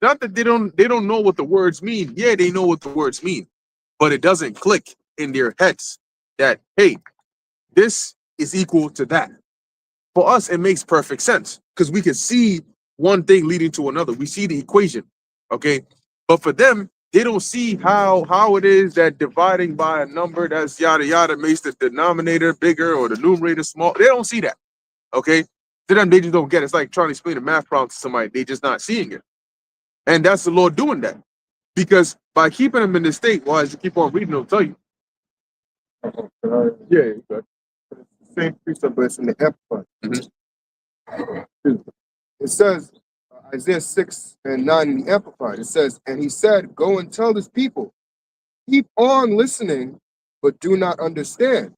Not that they don't know what the words mean. Yeah, they know what the words mean, but it doesn't click in their heads that, hey, this is equal to that. For us, it makes perfect sense because we can see one thing leading to another. We see the equation, okay? But for them, they don't see how it is that dividing by a number that's yada yada makes the denominator bigger or the numerator small. They don't see that, okay? To them, they just don't get it. It's like trying to explain a math problem to somebody. They just not seeing it. And that's the Lord doing that. Because by keeping them in this state, well, as you keep on reading, it'll tell you. Yeah, good. Same precept, but it's in the Amplified. It says, Isaiah 6 and 9 in the Amplified, it says, and he said, go and tell this people, keep on listening, but do not understand.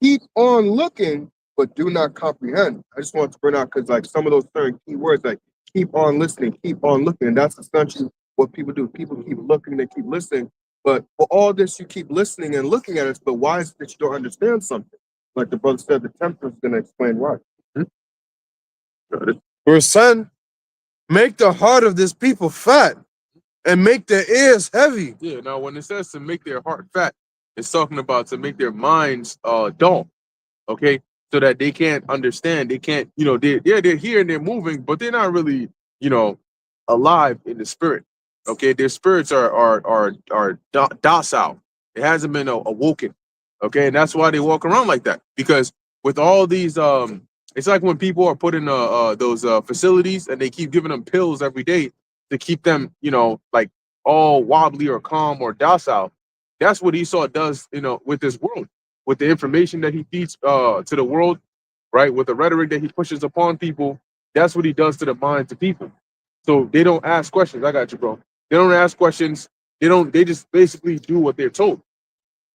Keep on looking, but do not comprehend. I just want to bring out, because like some of those certain key words, like keep on listening, keep on looking. And that's essentially what people do. People keep looking, they keep listening. But for all this, you keep listening and looking at it, but why is it that you don't understand something? Like the brother said, the tempter is going to explain why. For son, make the heart of this people fat and make their ears heavy. Yeah, now when it says to make their heart fat, it's talking about to make their minds dull, okay? So that they can't understand. They can't, they're here and they're moving, but they're not really, alive in the spirit. Okay, their spirits are docile. It hasn't been awoken. Okay, and that's why they walk around like that. Because with all these, it's like when people are put in those facilities and they keep giving them pills every day to keep them, like all wobbly or calm or docile. That's what Esau does, with this world, with the information that he feeds to the world, right? With the rhetoric that he pushes upon people. That's what he does to the minds of people. So they don't ask questions. I got you, bro. They don't ask questions. They just basically do what they're told.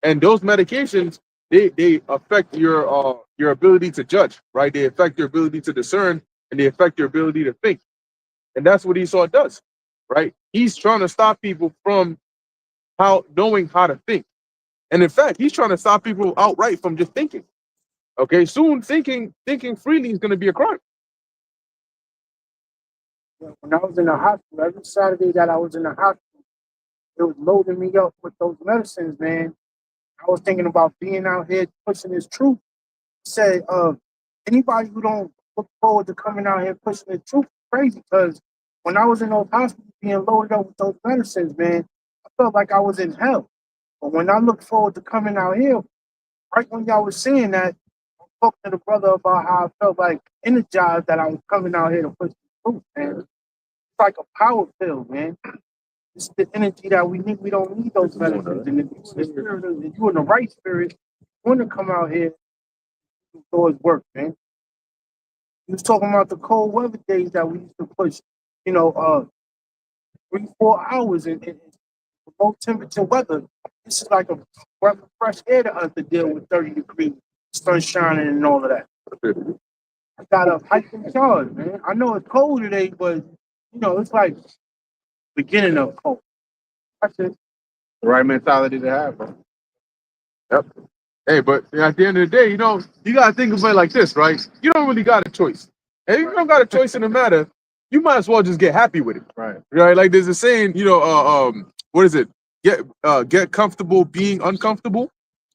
And those medications, they affect your ability to judge, right? They affect your ability to discern, and they affect your ability to think. And that's what Esau does, right? He's trying to stop people from knowing how to think. And in fact, he's trying to stop people outright from just thinking. Okay, soon thinking freely is going to be a crime. When I was in the hospital, every Saturday that I was in the hospital, it was loading me up with those medicines, man. I was thinking about being out here pushing this truth. Say, anybody who don't look forward to coming out here pushing the truth is crazy. Because when I was in those hospitals being loaded up with those medicines, man, I felt like I was in hell. But when I look forward to coming out here, right when y'all was saying that, I spoke to the brother about how I felt like energized that I was coming out here to push the truth, man. It's like a power pill, man. It's the energy that we need. We don't need those medicines. And if you're in the right spirit, you want to come out here and do His work, man. You was talking about the cold weather days that we used to push, 3-4 hours in low temperature weather. This is like a breath of fresh air to us to deal with 30 degrees, sun shining and all of that. I got a hiking charge, man. I know it's cold today, but it's like beginning of cold. That's it. The right mentality to have, bro. Yep. Hey, but at the end of the day, you gotta think of it like this, right? You don't really got a choice. And if you don't got a choice in the matter, you might as well just get happy with it. Right. Right? Like there's a saying, what is it? Get comfortable being uncomfortable.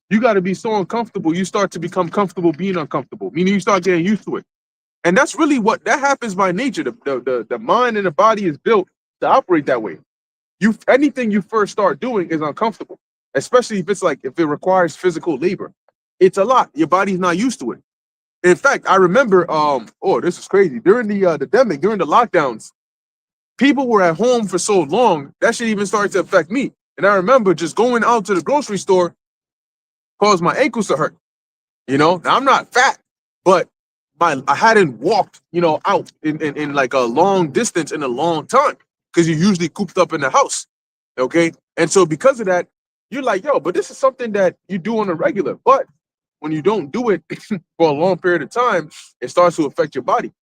You got to be so uncomfortable, you start to become comfortable being uncomfortable, meaning you start getting used to it. And that's really what that happens by nature. The mind and the body is built to operate that way. Anything you first start doing is uncomfortable, especially if it requires physical labor. It's a lot. Your body's not used to it. In fact, I remember, this is crazy. During the pandemic, during the lockdowns, people were at home for so long, that shit even started to affect me. And I remember just going out to the grocery store caused my ankles to hurt. Now, I'm not fat, but I hadn't walked, out in like a long distance in a long time because you're usually cooped up in the house. Okay. And so because of that, you're like, yo, but this is something that you do on a regular. But when you don't do it for a long period of time, it starts to affect your body.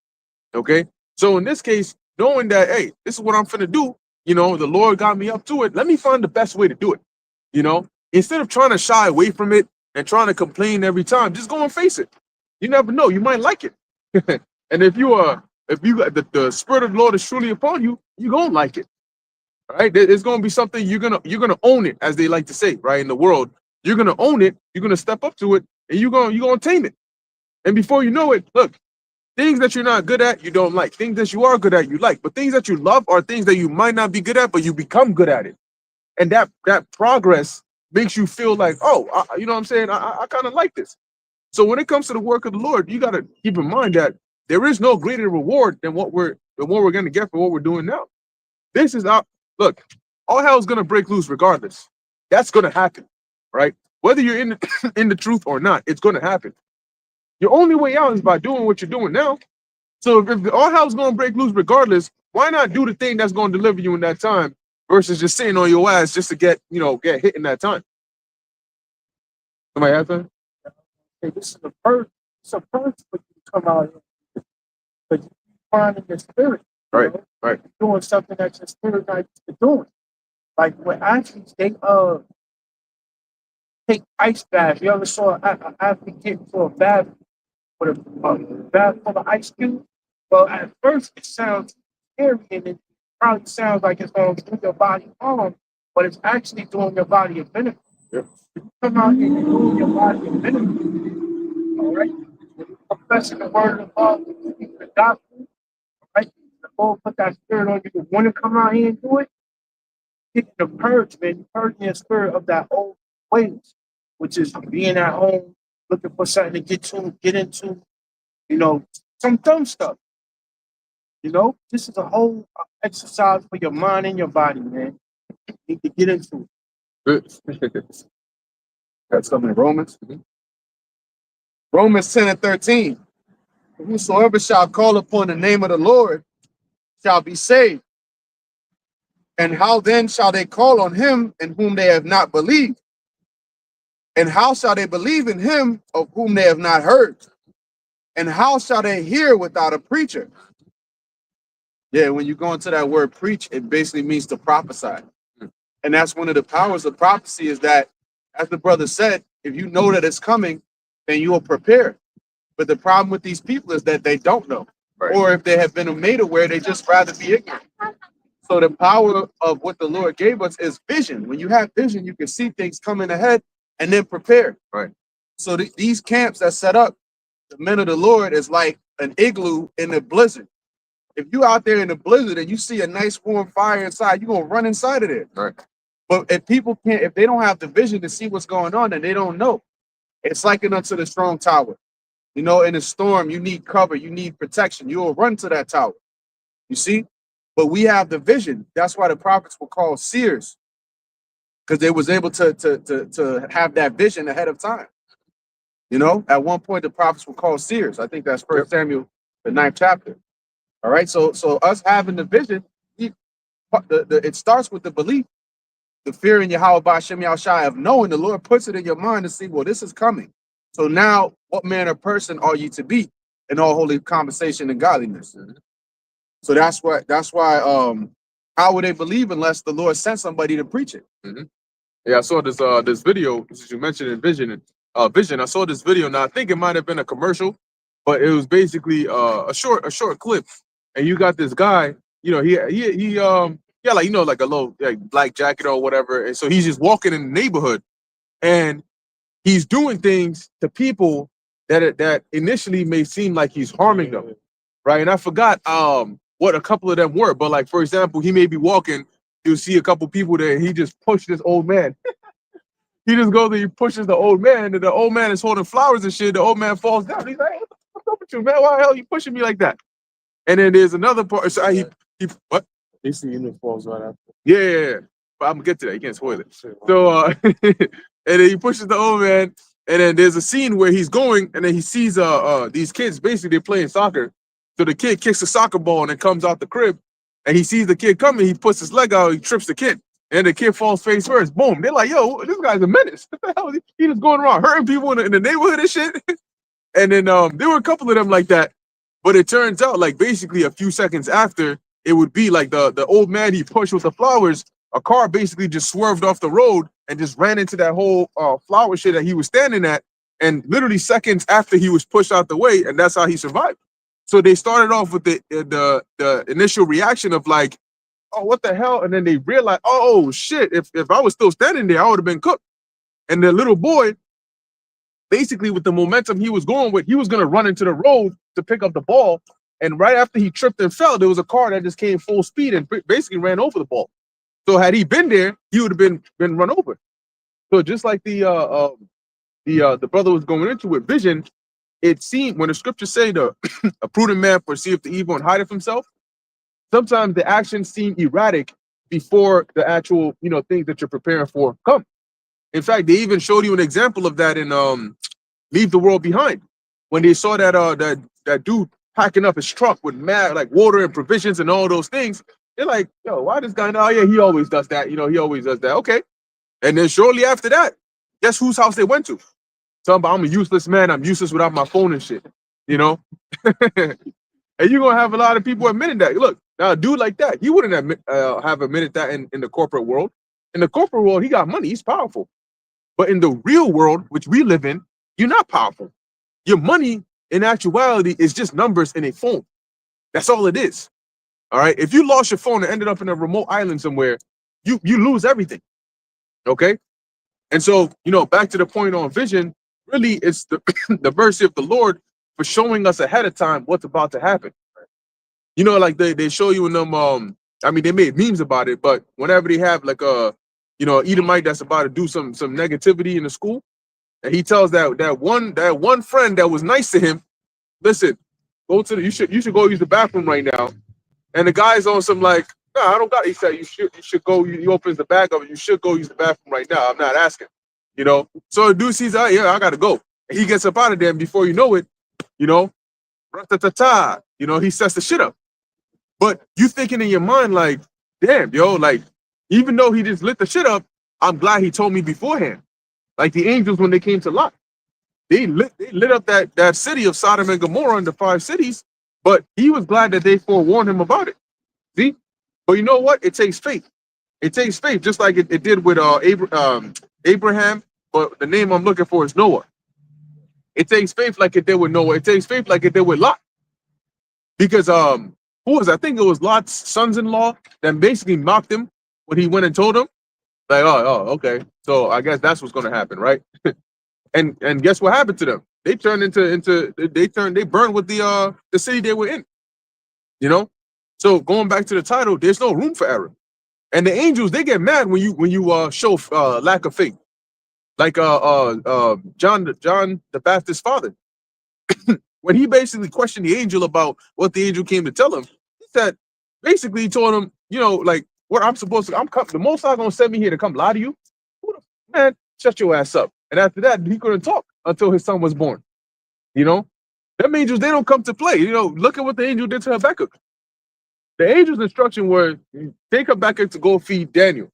Okay. So in this case, knowing that, hey, this is what I'm finna do, the Lord got me up to it. Let me find the best way to do it. Instead of trying to shy away from it and trying to complain every time, just go and face it. You never know. You might like it. And if you if you got the spirit of the Lord is truly upon you, you're gonna like it. Right? It's gonna be something you're gonna own it, as they like to say, right? In the world, you're gonna own it, you're gonna step up to it, and you're gonna tame it. And before you know it, look, things that you're not good at, you don't like. Things that you are good at, you like. But things that you love are things that you might not be good at, but you become good at it. And that progress makes you feel like, oh, you know what I'm saying? I kind of like this. So when it comes to the work of the Lord, you got to keep in mind that there is no greater reward than what we're going to get for what we're doing now. This is look, all hell is going to break loose regardless. That's going to happen, right? Whether you're in in the truth or not, it's going to happen. Your only way out is by doing what you're doing now. So if all hell's going to break loose regardless, why not do the thing that's going to deliver you in that time versus just sitting on your ass just to get hit in that time? Somebody have that? Hey, this is a purge. It's a purge for you to come out here. But you finding your spirit. Right, right. You're doing something that your spirit not used to doing. Like when athletes, they take ice baths. You ever saw an athlete get into a bath with a bath full of ice cubes? Well, at first it sounds scary and it probably sounds like it's going to do your body harm, but it's actually doing your body a benefit. Yep. You come out and you're doing your body a benefit. All right? When you're professing the word of God, you speak the gospel, all right? The Lord put that spirit on you to want to come out here and do it. Get the purge, man. You purging your spirit of that old ways, which is being at home, looking for something to get into, some dumb stuff. This is a whole exercise for your mind and your body, man. You need to get into it. That's something in Romans. Romans 10 and 13. Whosoever shall call upon the name of the Lord shall be saved. And how then shall they call on him in whom they have not believed? And how shall they believe in him of whom they have not heard? And how shall they hear without a preacher? Yeah, when you go into that word preach, it basically means to prophesy. And that's one of the powers of prophecy, is that, as the brother said, if you know that it's coming, then you will prepare. But the problem with these people is that they don't know. Right. Or if they have been made aware, they just rather be ignorant. So the power of what the Lord gave us is vision. When you have vision, you can see things coming ahead and then prepare. Right. So these camps that set up, the men of the Lord, is like an igloo in a blizzard. If you out there in the blizzard and you see a nice warm fire inside, you're gonna run inside of it. Right. But if people can't, if they don't have the vision to see what's going on, then they don't know. It's likened unto the strong tower. In a storm, you need cover, you need protection. You will run to that tower. You see? But we have the vision. That's why the prophets were called seers, because they was able to have that vision ahead of time. At one point the prophets were called seers. I think that's 1 Samuel, the 9th chapter. All right, so us having the vision, it starts with the belief, the fear in Yahweh Ba'Shem Yahushua of knowing. The Lord puts it in your mind to see, well, this is coming. So now, what manner of person are you to be in all holy conversation and godliness? So that's why. How would they believe unless the Lord sent somebody to preach it? Mm-hmm. Yeah, I saw this video, as you mentioned in Vision. I saw this video. Now I think it might have been a commercial, but it was basically a short clip. And you got this guy, he like a little black jacket or whatever, and so he's just walking in the neighborhood, and he's doing things to people that initially may seem like he's harming them, right? And I forgot what a couple of them were, but like, for example, he may be walking, you'll see a couple people there, and he just pushed this old man. He just goes and he pushes the old man, and the old man is holding flowers and shit. The old man falls down. He's like, hey, what's up with you, man? Why the hell are you pushing me like that? And then there's another part. So he what? They see uniforms right after. Yeah. But I'm gonna get to that. You can't spoil it. So and then he pushes the old man, and then there's a scene where he's going, and then he sees these kids basically they're playing soccer. So the kid kicks a soccer ball and then comes out the crib, and he sees the kid coming. He puts his leg out, he trips the kid, and the kid falls face first. Boom! They're like, "Yo, this guy's a menace. What the hell? He just going around hurting people in the neighborhood and shit." And then there were a couple of them like that. But it turns out, like, basically a few seconds after, it would be like the old man he pushed with the flowers, a car basically just swerved off the road and just ran into that whole flower shit that he was standing at. And literally seconds after he was pushed out the way, and that's how he survived. So they started off with the initial reaction of like, oh, what the hell? And then they realized, oh shit, if I was still standing there, I would have been cooked. And the little boy, basically with the momentum he was going with, he was gonna run into the road to pick up the ball. And right after he tripped and fell, there was a car that just came full speed and basically ran over the ball. So had he been there, he would have been run over. So just like the brother was going into with vision, it seemed when the scriptures say a prudent man perceiveth the evil and hideth himself, sometimes the actions seem erratic before the actual, things that you're preparing for come. In fact, they even showed you an example of that in Leave the World Behind. When they saw that dude packing up his truck with mad like water and provisions and all those things, they're like, yo, why this guy? Oh yeah, he always does that. He always does that. Okay. And then shortly after that, guess whose house they went to? Talking about, I'm a useless man. I'm useless without my phone and shit. And you're gonna have a lot of people admitting that. Look, now a dude like that, he wouldn't have admitted that in the corporate world. In the corporate world, he got money. He's powerful. But in the real world, which we live in, you're not powerful. Your money, in actuality, is just numbers in a phone. That's all it is. All right. If you lost your phone and ended up in a remote island somewhere, you lose everything. Okay. And so, back to the point on vision, really it's the the mercy of the Lord for showing us ahead of time what's about to happen. Like they show you in them, they made memes about it, but whenever they have like Edomite that's about to do some negativity in the school, and he tells that one friend that was nice to him, listen, you should go use the bathroom right now. And the guy's on some like, no, I don't got it. He said you should go, he opens the bag of it, you should go use the bathroom right now. I'm not asking. So the dude sees, oh yeah, I gotta go. And he gets up out of there, and before you know it, ta-ta-ta, he sets the shit up. But you thinking in your mind, like, damn, like, even though he just lit the shit up, I'm glad he told me beforehand. Like the angels when they came to Lot. They lit up that city of Sodom and Gomorrah and the 5 cities, but he was glad that they forewarned him about it. See? But you know what? It takes faith. It takes faith, just like it did with Abraham, but the name I'm looking for is Noah. It takes faith like it did with Noah. It takes faith like it did with Lot. Because I think it was Lot's sons-in-law that basically mocked him when he went and told him, like, oh, okay. So I guess that's what's gonna happen, right? and guess what happened to them? They turned they burned with the city they were in. So going back to the title, there's no room for error. And the angels, they get mad when you show lack of faith. Like John the Baptist's father. When he basically questioned the angel about what the angel came to tell him, he said, basically he told him, like what I'm supposed to, the Most High gonna send me here to come lie to you? Man, shut your ass up. And after that, he couldn't talk until his son was born. Them angels, they don't come to play. Look at what the angel did to Habakkuk. The angel's instruction was, take Habakkuk to go feed Daniel.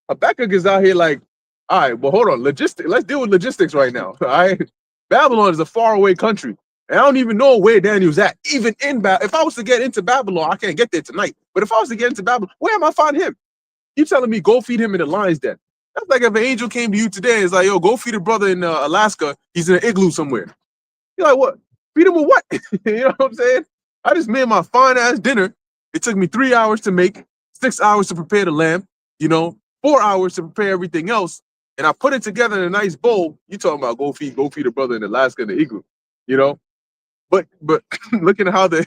Habakkuk is out here like, all right, well, hold on. Let's deal with logistics right now. All right. Babylon is a faraway country. And I don't even know where Daniel's at. Even in Babylon. If I was to get into Babylon, I can't get there tonight. But if I was to get into Babylon, where am I find him? You telling me go feed him in the lion's den. That's like if an angel came to you today and is like, yo, go feed a brother in Alaska. He's in an igloo somewhere. You're like, what? Feed him with what? You know what I'm saying? I just made my fine ass dinner. It took me 3 hours to make, 6 hours to prepare the lamb, 4 hours to prepare everything else. And I put it together in a nice bowl. You talking about go feed a brother in Alaska in the igloo, But looking at how the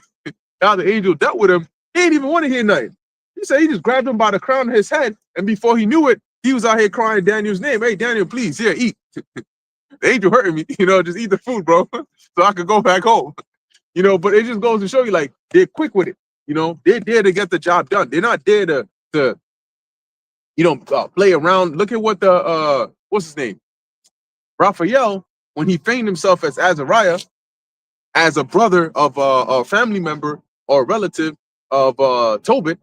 angel dealt with him, he didn't even want to hear nothing. He said he just grabbed him by the crown of his head, and before he knew it, he was out here crying Daniel's name. Hey, Daniel, please, here, eat. The angel hurting me, just eat the food, bro, so I could go back home. But it just goes to show you, like, they're quick with it. They're there to get the job done. They're not there to play around. Look at what what's his name? Raphael, when he feigned himself as Azariah, as a brother of a family member or a relative of Tobit.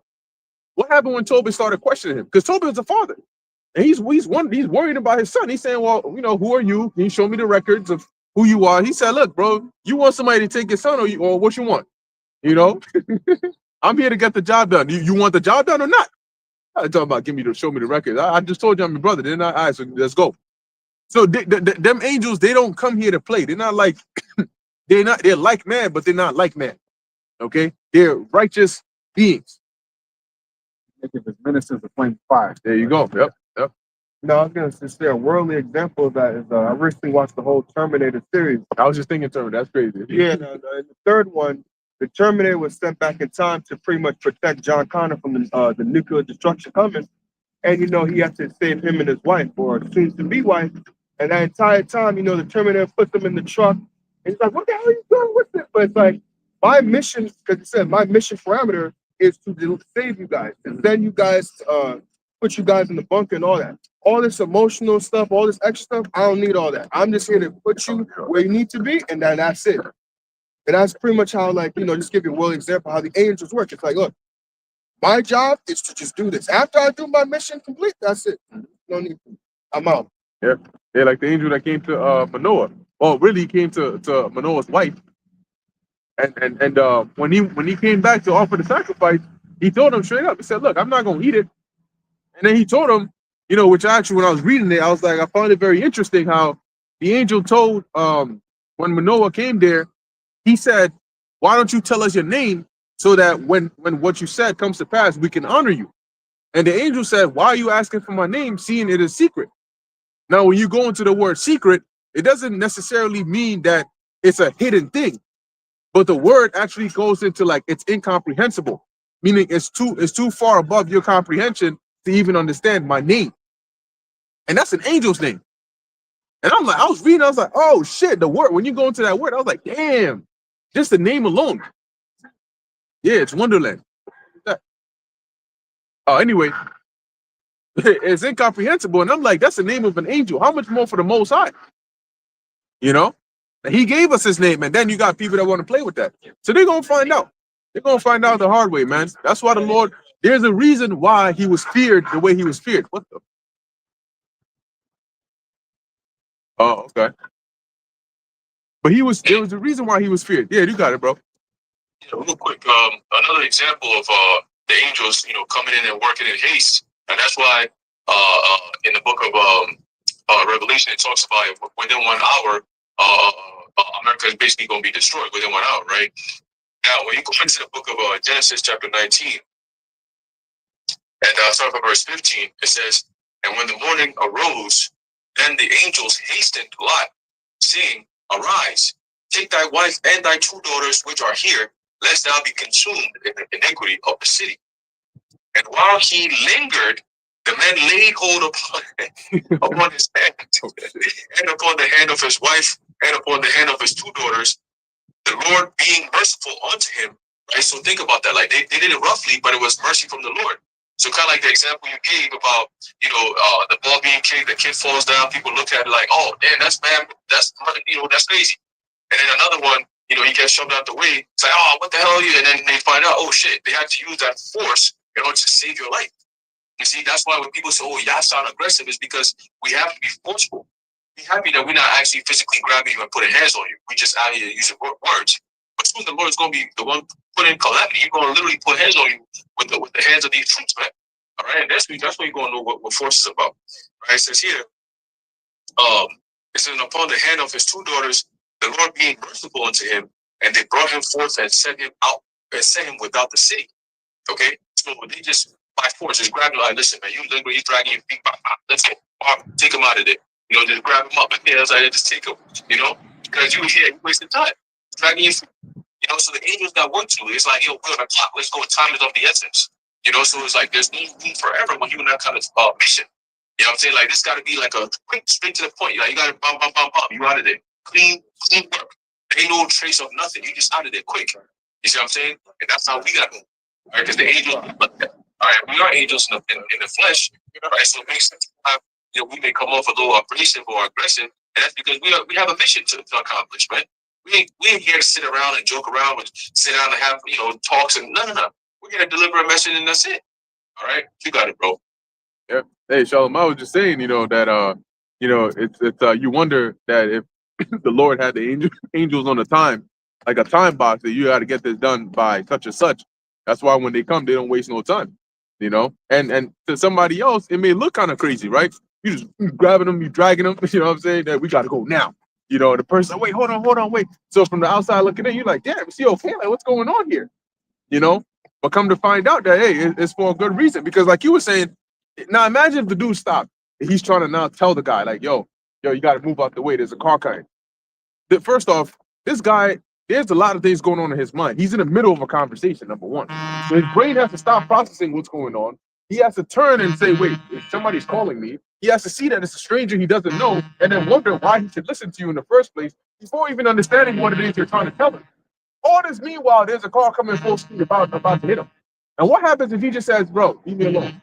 What happened when Tobit started questioning him? Because Tobit is a father. And he's worried about his son. He's saying, well, who are you? Can you show me the records of who you are? He said, look, bro, you want somebody to take your son or what you want? I'm here to get the job done. You want the job done or not? I'm talking about show me the records. I just told you I'm your brother, didn't I? All right, so let's go. So them angels, they don't come here to play. They're not like, they're like man, but they're not like man. Okay, they're righteous beings. Making his ministers a flame of fire. There you go. Yep. Yep. No, I was gonna just say a worldly example of that is I recently watched the whole Terminator series. I was just thinking, that's crazy. Yeah, no, and the third one, the Terminator was sent back in time to pretty much protect John Connor from the nuclear destruction coming, and he had to save him and his wife, or soon to be wife. And that entire time, the Terminator puts him in the truck, and he's like, "What the hell are you doing with it?" But it's like my mission, because it said my mission parameter is to save you guys, and then you guys put you guys in the bunker and all that. All this emotional stuff, all this extra stuff, I don't need all that. I'm just here to put you where you need to be, and then that's it. And that's pretty much how, just give you a world example how the angels work. It's like, look, my job is to just do this. After I do my mission complete, that's it. No need. I'm out. Yeah, like the angel that came to Manoah. Well, really, he came to Manoah's wife. And when he came back to offer the sacrifice, he told him straight up. He said, "Look, I'm not gonna eat it." And then he told him, which actually, when I was reading it, I was like, I found it very interesting how the angel told when Manoah came there, he said, "Why don't you tell us your name so that when what you said comes to pass, we can honor you?" And the angel said, "Why are you asking for my name, seeing it is secret?" Now, when you go into the word secret, it doesn't necessarily mean that it's a hidden thing, but the word actually goes into it's incomprehensible, meaning it's too far above your comprehension to even understand my name. And that's an angel's name. And I was reading, I was like, oh shit, the word, when you go into that word, I was like, damn, just the name alone. Yeah, it's Wonderland. Anyway, it's incomprehensible. And I'm like, that's the name of an angel. How much more for the Most High? And he gave us his name, and then you got people that want to play with that. So they're going to find out. They're going to find out the hard way, man. That's why the Lord, there's a reason why he was feared the way he was feared. What the? Oh, okay. But there was a reason why he was feared. Yeah, you got it, bro. Yeah, real quick, another example of the angels, coming in and working in haste, and that's why in the book of Revelation it talks about within 1 hour, America is basically going to be destroyed within 1 hour, right? Now, when you go into the book of Genesis, chapter 19, and starting from verse 15, it says, "And when the morning arose, then the angels hastened Lot, saying, Arise, take thy wife and thy 2 daughters which are here, lest thou be consumed in the iniquity of the city. And while he lingered, the men laid hold upon his hand, and upon the hand of his wife, and upon the hand of his 2 daughters, the Lord being merciful unto him." Right? So think about that. Like they did it roughly, but it was mercy from the Lord. So kind of like the example you gave about, the ball being kicked, the kid falls down, people look at it like, oh, damn, that's bad, that's crazy. And then another one, he gets shoved out the way. It's like, oh, what the hell are you? And then they find out, oh shit, they had to use that force in order to save your life. You see, that's why when people say, oh, y'all sound aggressive, is because we have to be forceful. Be happy that we're not actually physically grabbing you and putting hands on you. We just out here using words. But soon the Lord's going to be the one putting calamity. He's going to literally put hands on you with the hands of these troops, man. All right, and that's when you're going to know what force is about. Right? It says here, it says, upon the hand of his 2 daughters, the Lord being merciful unto him, and they brought him forth and set him out and set him without the city. Okay, so they just by force just grab him like, listen, man, you literally dragging your feet, let's go, take him out of there. Just grab him up and just take him. Because you here, you wasting time dragging your feet. So the angels got work to do. It's like, yo, we're on the clock. Let's go. Time is of the essence. So it's like there's no room for everyone. You in that kind of mission. You know what I'm saying? Like this got to be like a quick, straight to the point. Like you got to bum. You out of there. Clean work. There ain't no trace of nothing. You just out of there quick. You see what I'm saying? And that's how we got to go. All right, because the angels. All right, we are angels in the flesh. Right, so it makes sense. We may come off a little abrasive or aggressive, and that's because we have a mission to accomplish, man. We ain't here to sit around and joke around and sit down and have talks and no. We're here to deliver a message and that's it. All right, you got it, bro. Yeah. Hey, Shalom, I was just saying, that it's you wonder that if the Lord had the angels on the time, like a time box that you got to get this done by such and such. That's why when they come, they don't waste no time. And to somebody else, it may look kind of crazy, right? You just grabbing them, you dragging them. You know what I'm saying? That we got to go now. You know, the person, wait, hold on, wait. So from the outside looking in, you're like, damn, is he okay? Like, what's going on here? You know? But come to find out that, hey, it's for a good reason. Because like you were saying, now imagine if the dude stopped. He's trying to now tell the guy, like, yo, you got to move out the way. There's a car coming. First off, this guy, there's a lot of things going on in his mind. He's in the middle of a conversation, number one. So his brain has to stop processing what's going on. He has to turn and say, wait, if somebody's calling me, he has to see that it's a stranger he doesn't know and then wonder why he should listen to you in the first place before even understanding what it is you're trying to tell him. All this meanwhile, there's a car coming full speed about to hit him. And what happens if he just says, bro, leave me alone?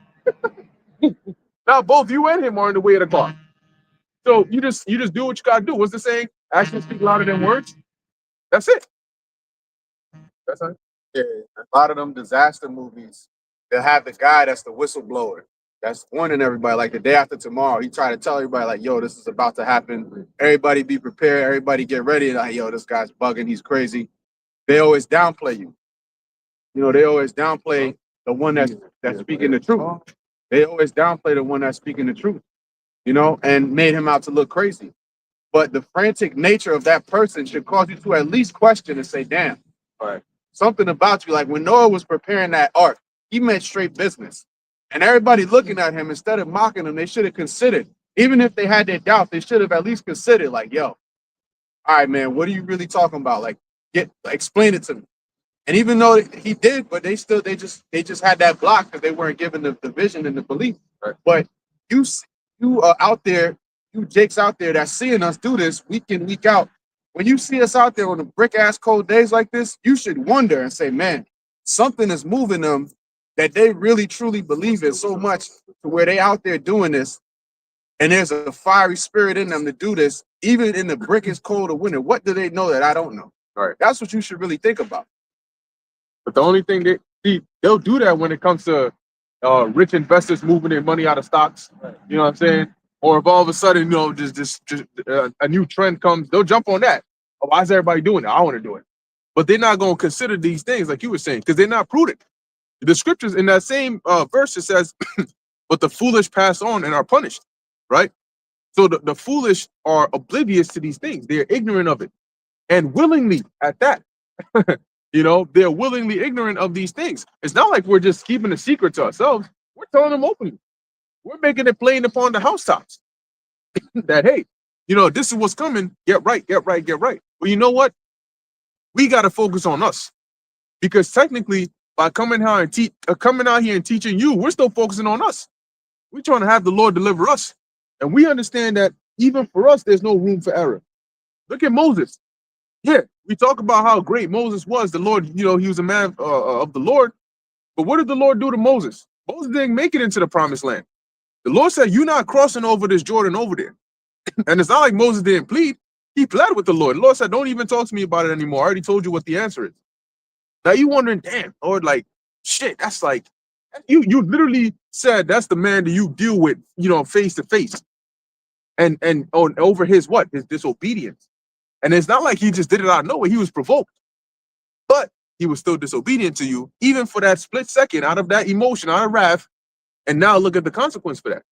Now both you and him are in the way of the car. So you just do what you gotta do. What's the saying? Actions speak louder than words. That's it. That's it. Yeah, a lot of them disaster movies, they'll have the guy that's the whistleblower. That's warning everybody. Like the day after tomorrow, he try to tell everybody, like, yo, this is about to happen. Everybody be prepared. Everybody get ready. Like, yo, this guy's bugging. He's crazy. They always downplay you. You know, they always downplay the one that's speaking the truth. They always downplay the one that's speaking the truth, you know, and made him out to look crazy. But the frantic nature of that person should cause you to at least question and say, damn, all right, something about you. Like when Noah was preparing that ark, he meant straight business. And everybody looking at him, instead of mocking him, they should have considered, even if they had their doubt, they should have at least considered, like, yo, all right, man, what are you really talking about? Like, explain it to me. And even though he did, but they just had that block because they weren't given the vision and the belief. Right. But you are out there, you Jakes out there that's seeing us do this week in, week out. When you see us out there on the brick ass cold days like this, you should wonder and say, man, something is moving them that they really truly believe in so much to where they out there doing this. And there's a fiery spirit in them to do this, even in the brick is cold of winter. What do they know that I don't know? All right. That's what you should really think about. But the only thing they'll do that when it comes to rich investors moving their money out of stocks. You know what I'm saying? Or if all of a sudden, you know, just a new trend comes, they'll jump on that. Oh, why is everybody doing it? I want to do it. But they're not going to consider these things like you were saying because they're not prudent. The scriptures in that same verse, it says, but the foolish pass on and are punished, right? So the foolish are oblivious to these things. They're ignorant of it and willingly at that. You know, they're willingly ignorant of these things. It's not like we're just keeping a secret to ourselves. We're telling them openly. We're making it plain upon the housetops that, hey, you know, this is what's coming. Get right, get right, get right. Well, you know what? We got to focus on us because technically by coming out here and teaching you, we're still focusing on us. We're trying to have the Lord deliver us. And we understand that even for us, there's no room for error. Look at Moses. Yeah, we talk about how great Moses was. The Lord, you know, he was a man of the Lord. But what did the Lord do to Moses? Moses didn't make it into the promised land. The Lord said, you're not crossing over this Jordan over there. And it's not like Moses didn't plead. He pled with the Lord. The Lord said, don't even talk to me about it anymore. I already told you what the answer is. Now you wondering, damn, Lord, like, shit, that's like, you literally said that's the man that you deal with, you know, face to face. And over his what? His disobedience. And it's not like he just did it out of nowhere. He was provoked. But he was still disobedient to you, even for that split second out of that emotion, out of wrath. And now look at the consequence for that.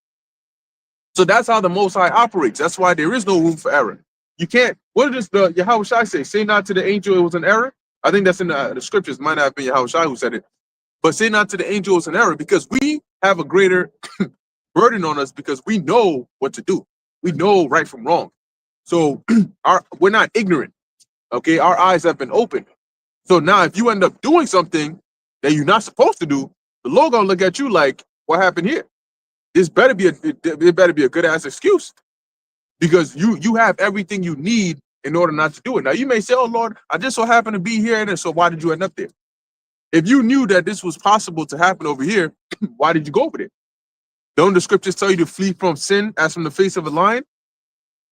So that's how the Most High operates. That's why there is no room for error. You can't, what does the Yahweh Shai say? Say not to the angel it was an error. I think that's in the scriptures. Might not have been Yahweh Shai who said it. But say not to the angel it's an error because we have a greater burden on us because we know what to do. We know right from wrong. So we're not ignorant, okay? Our eyes have been opened. So now if you end up doing something that you're not supposed to do, the Lord gonna look at you like, what happened here? It better be a good ass excuse because you have everything you need in order not to do it. Now you may say, oh Lord, I just so happen to be here, and so why did you end up there? If you knew that this was possible to happen over here, why did you go over there? Don't the scriptures tell you to flee from sin as from the face of a lion?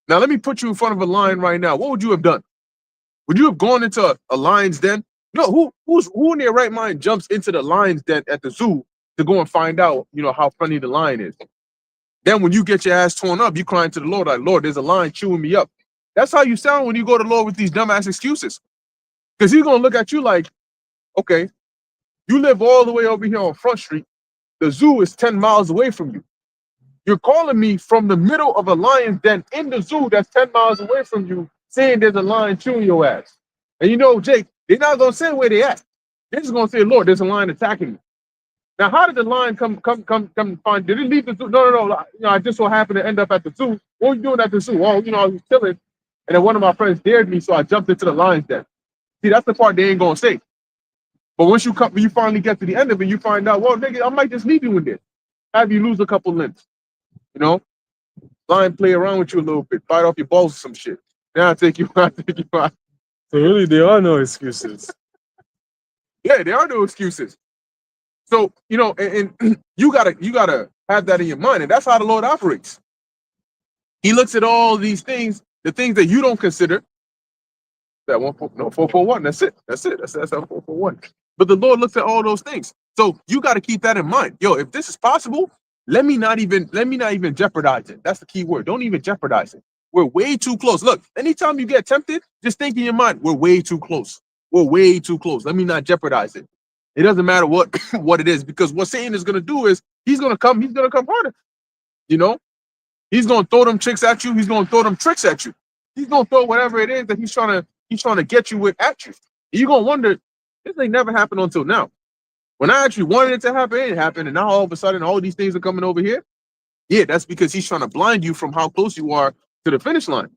Now, let me put you in front of a lion right now. What would you have done? Would you have gone into a lion's den? No, who in their right mind jumps into the lion's den at the zoo to go and find out, you know, how funny the lion is? Then when you get your ass torn up, you crying to the Lord like, Lord, there's a lion chewing me up. That's how you sound when you go to the Lord with these dumbass excuses. Because he's going to look at you like, okay, you live all the way over here on Front Street. The zoo is 10 miles away from you. You're calling me from the middle of a lion's den in the zoo that's 10 miles away from you, saying there's a lion chewing your ass. And you know, Jake, they're not gonna say where they at. They're just gonna say, Lord, there's a lion attacking me. Now, how did the lion come find? Did it leave the zoo? No. You know, I just so happened to end up at the zoo. What were you doing at the zoo? Well, you know, I was chilling, and then one of my friends dared me, so I jumped into the lion's den. See, that's the part they ain't gonna say. But once you finally get to the end of it, you find out, well, nigga, I might just leave you in there, have you lose a couple limbs. You know, lion play around with you a little bit, bite off your balls or some shit. Now I take you out. So really, there are no excuses. Yeah, there are no excuses. So, you know, and you gotta have that in your mind, and that's how the Lord operates. He looks at all these things, the things that you don't consider. That 441. That's it. That's that 441. But the Lord looks at all those things. So you got to keep that in mind. Yo, if this is possible, let me not even jeopardize it. That's the key word. Don't even jeopardize it. We're way too close. Look, anytime you get tempted, just think in your mind, we're way too close. We're way too close. Let me not jeopardize it. It doesn't matter what what it is, because what Satan is gonna do is he's gonna come harder. You know, he's gonna throw them tricks at you. He's gonna throw them tricks at you. He's gonna throw whatever it is that he's trying to get you with at you. You're gonna wonder, this ain't never happened until now. When I actually wanted it to happen, it happened, and now all of a sudden all these things are coming over here. Yeah, that's because he's trying to blind you from how close you are to the finish line.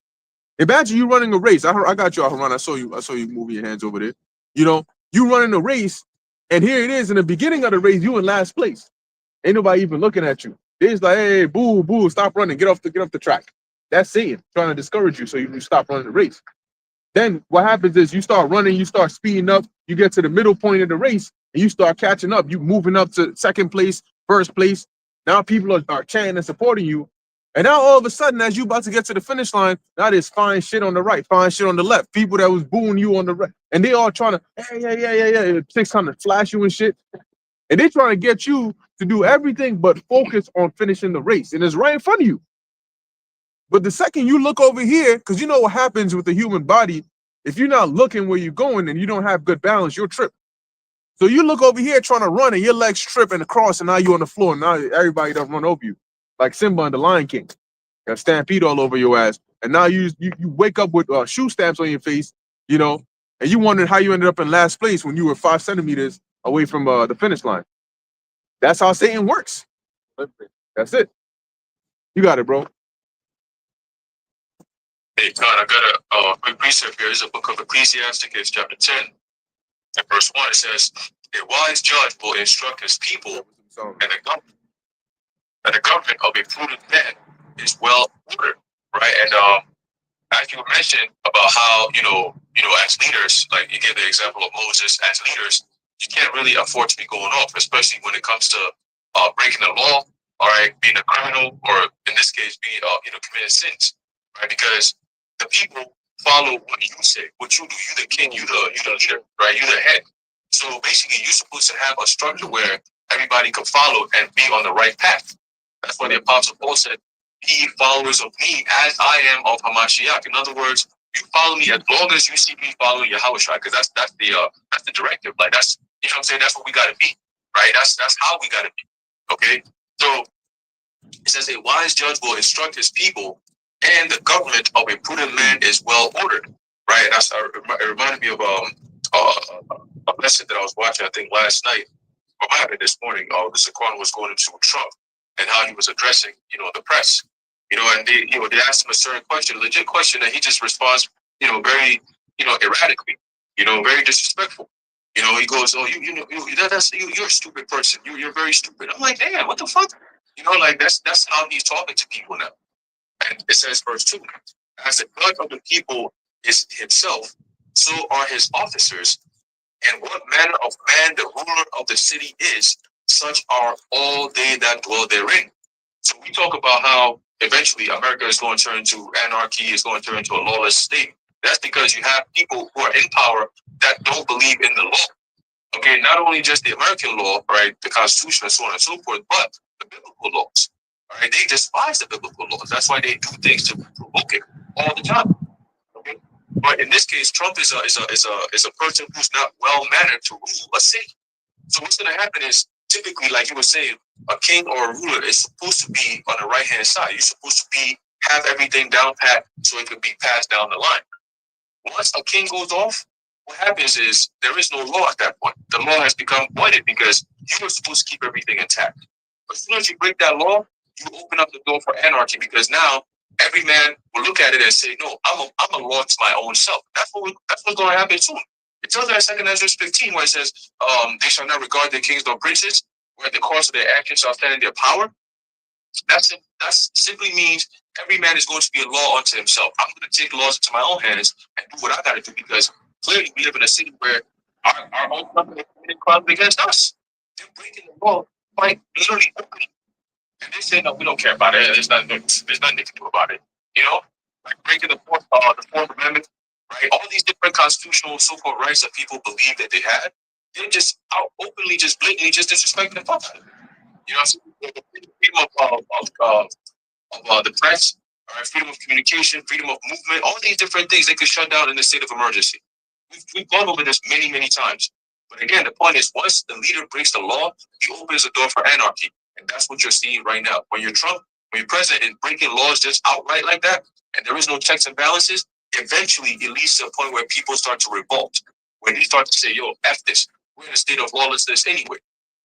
Imagine you running a race. I got you, Haran. I saw you moving your hands over there. You know, you running a race, and here it is in the beginning of the race, you in last place. Ain't nobody even looking at you. They're just like, hey, boo, stop running, get off the track. That's Satan trying to discourage you so you stop running the race. Then what happens is you start running, you start speeding up, you get to the middle point of the race, and you start catching up. You moving up to second place, first place. Now people are chanting and supporting you. And now all of a sudden, as you about to get to the finish line, now there's fine shit on the right, fine shit on the left. People that was booing you on the right, and they all trying to, yeah, 600 flash you and shit. And they trying to get you to do everything but focus on finishing the race. And it's right in front of you. But the second you look over here, because you know what happens with the human body, if you're not looking where you're going and you don't have good balance, you'll trip. So you look over here trying to run and your legs tripping across, and now you're on the floor. And now everybody done run over you. Like Simba and the Lion King. Got stampede all over your ass. And now you wake up with shoe stamps on your face, you know, and you wondering how you ended up in last place when you were 5 centimeters away from the finish line. That's how Satan works. That's it. You got it, bro. Hey, God, I got a quick precept here. This is a book of Ecclesiasticus, chapter 10, and verse 1. It says, a wise judge will instruct his people, and the government of a prudent man is well ordered, right? And as you mentioned about how, you know, as leaders, like you gave the example of Moses, as leaders, you can't really afford to be going off, especially when it comes to breaking the law, all right, being a criminal, or in this case, being, committing sins, right? Because the people follow what you say, what you do. You the king, you the leader, right? You the head. So basically, you're supposed to have a structure where everybody can follow and be on the right path. That's why the Apostle Paul said, "Be followers of me as I am of Hamashiach." In other words, you follow me as long as you see me following Yahushua, because that's the directive. Like that's, you know what I'm saying? That's what we got to be, right? That's how we got to be. Okay, so it says a wise judge will instruct his people, and the government of a prudent man is well ordered, right? That's it reminded me of a lesson that I was watching, I think last night, or might have been this morning. The Zaquan was going into Trump and how he was addressing, the press, and they asked him a certain question, a legit question, and he just responds, very, erratically, very disrespectful. He goes, "Oh, you're a stupid person. You're very stupid." I'm like, damn, what the fuck? Like that's how he's talking to people now. And it says, verse 2, as the judge of the people is himself, so are his officers. And what manner of man the ruler of the city is, such are all they that dwell therein. So we talk about how eventually America is going to turn into anarchy, is going to turn into a lawless state. That's because you have people who are in power that don't believe in the law. Okay, not only just the American law, right, the Constitution and so on and so forth, but the biblical laws. All right, they despise the biblical laws. That's why they do things to provoke it all the time. Okay, but in this case, Trump is a person who's not well mannered to rule a city. So what's going to happen is typically, like you were saying, a king or a ruler is supposed to be on the right hand side. You're supposed to have everything down pat so it could be passed down the line. Once a king goes off, what happens is there is no law at that point. The law has become voided because you were supposed to keep everything intact. But as soon as you break that law, you open up the door for anarchy because now every man will look at it and say, "No, I'm a law to my own self." That's what's going to happen soon. It tells that in 2 Ezra 15 where it says, "They shall not regard their kings nor princes, where at the cost of their actions shall stand in their power." That simply means every man is going to be a law unto himself. I'm going to take laws into my own hands and do what I got to do because clearly we live in a city where our own company committed crimes against us. They're breaking the law quite literally openly. And they say, no, we don't care about it. There's nothing they can do about it. You know, like breaking the Fourth Amendment, right? All these different constitutional so-called rights that people believe that they had, they're just out openly, just blatantly, just disrespecting the fuck out of it. You know, so freedom of the press, right? Freedom of communication, freedom of movement, all these different things they could shut down in the state of emergency. We've gone over this many, many times. But again, the point is, once the leader breaks the law, he opens the door for anarchy. And that's what you're seeing right now. When you're Trump, when you're president and breaking laws just outright like that, and there is no checks and balances, eventually it leads to a point where people start to revolt. When they start to say, yo, F this. We're in a state of lawlessness anyway,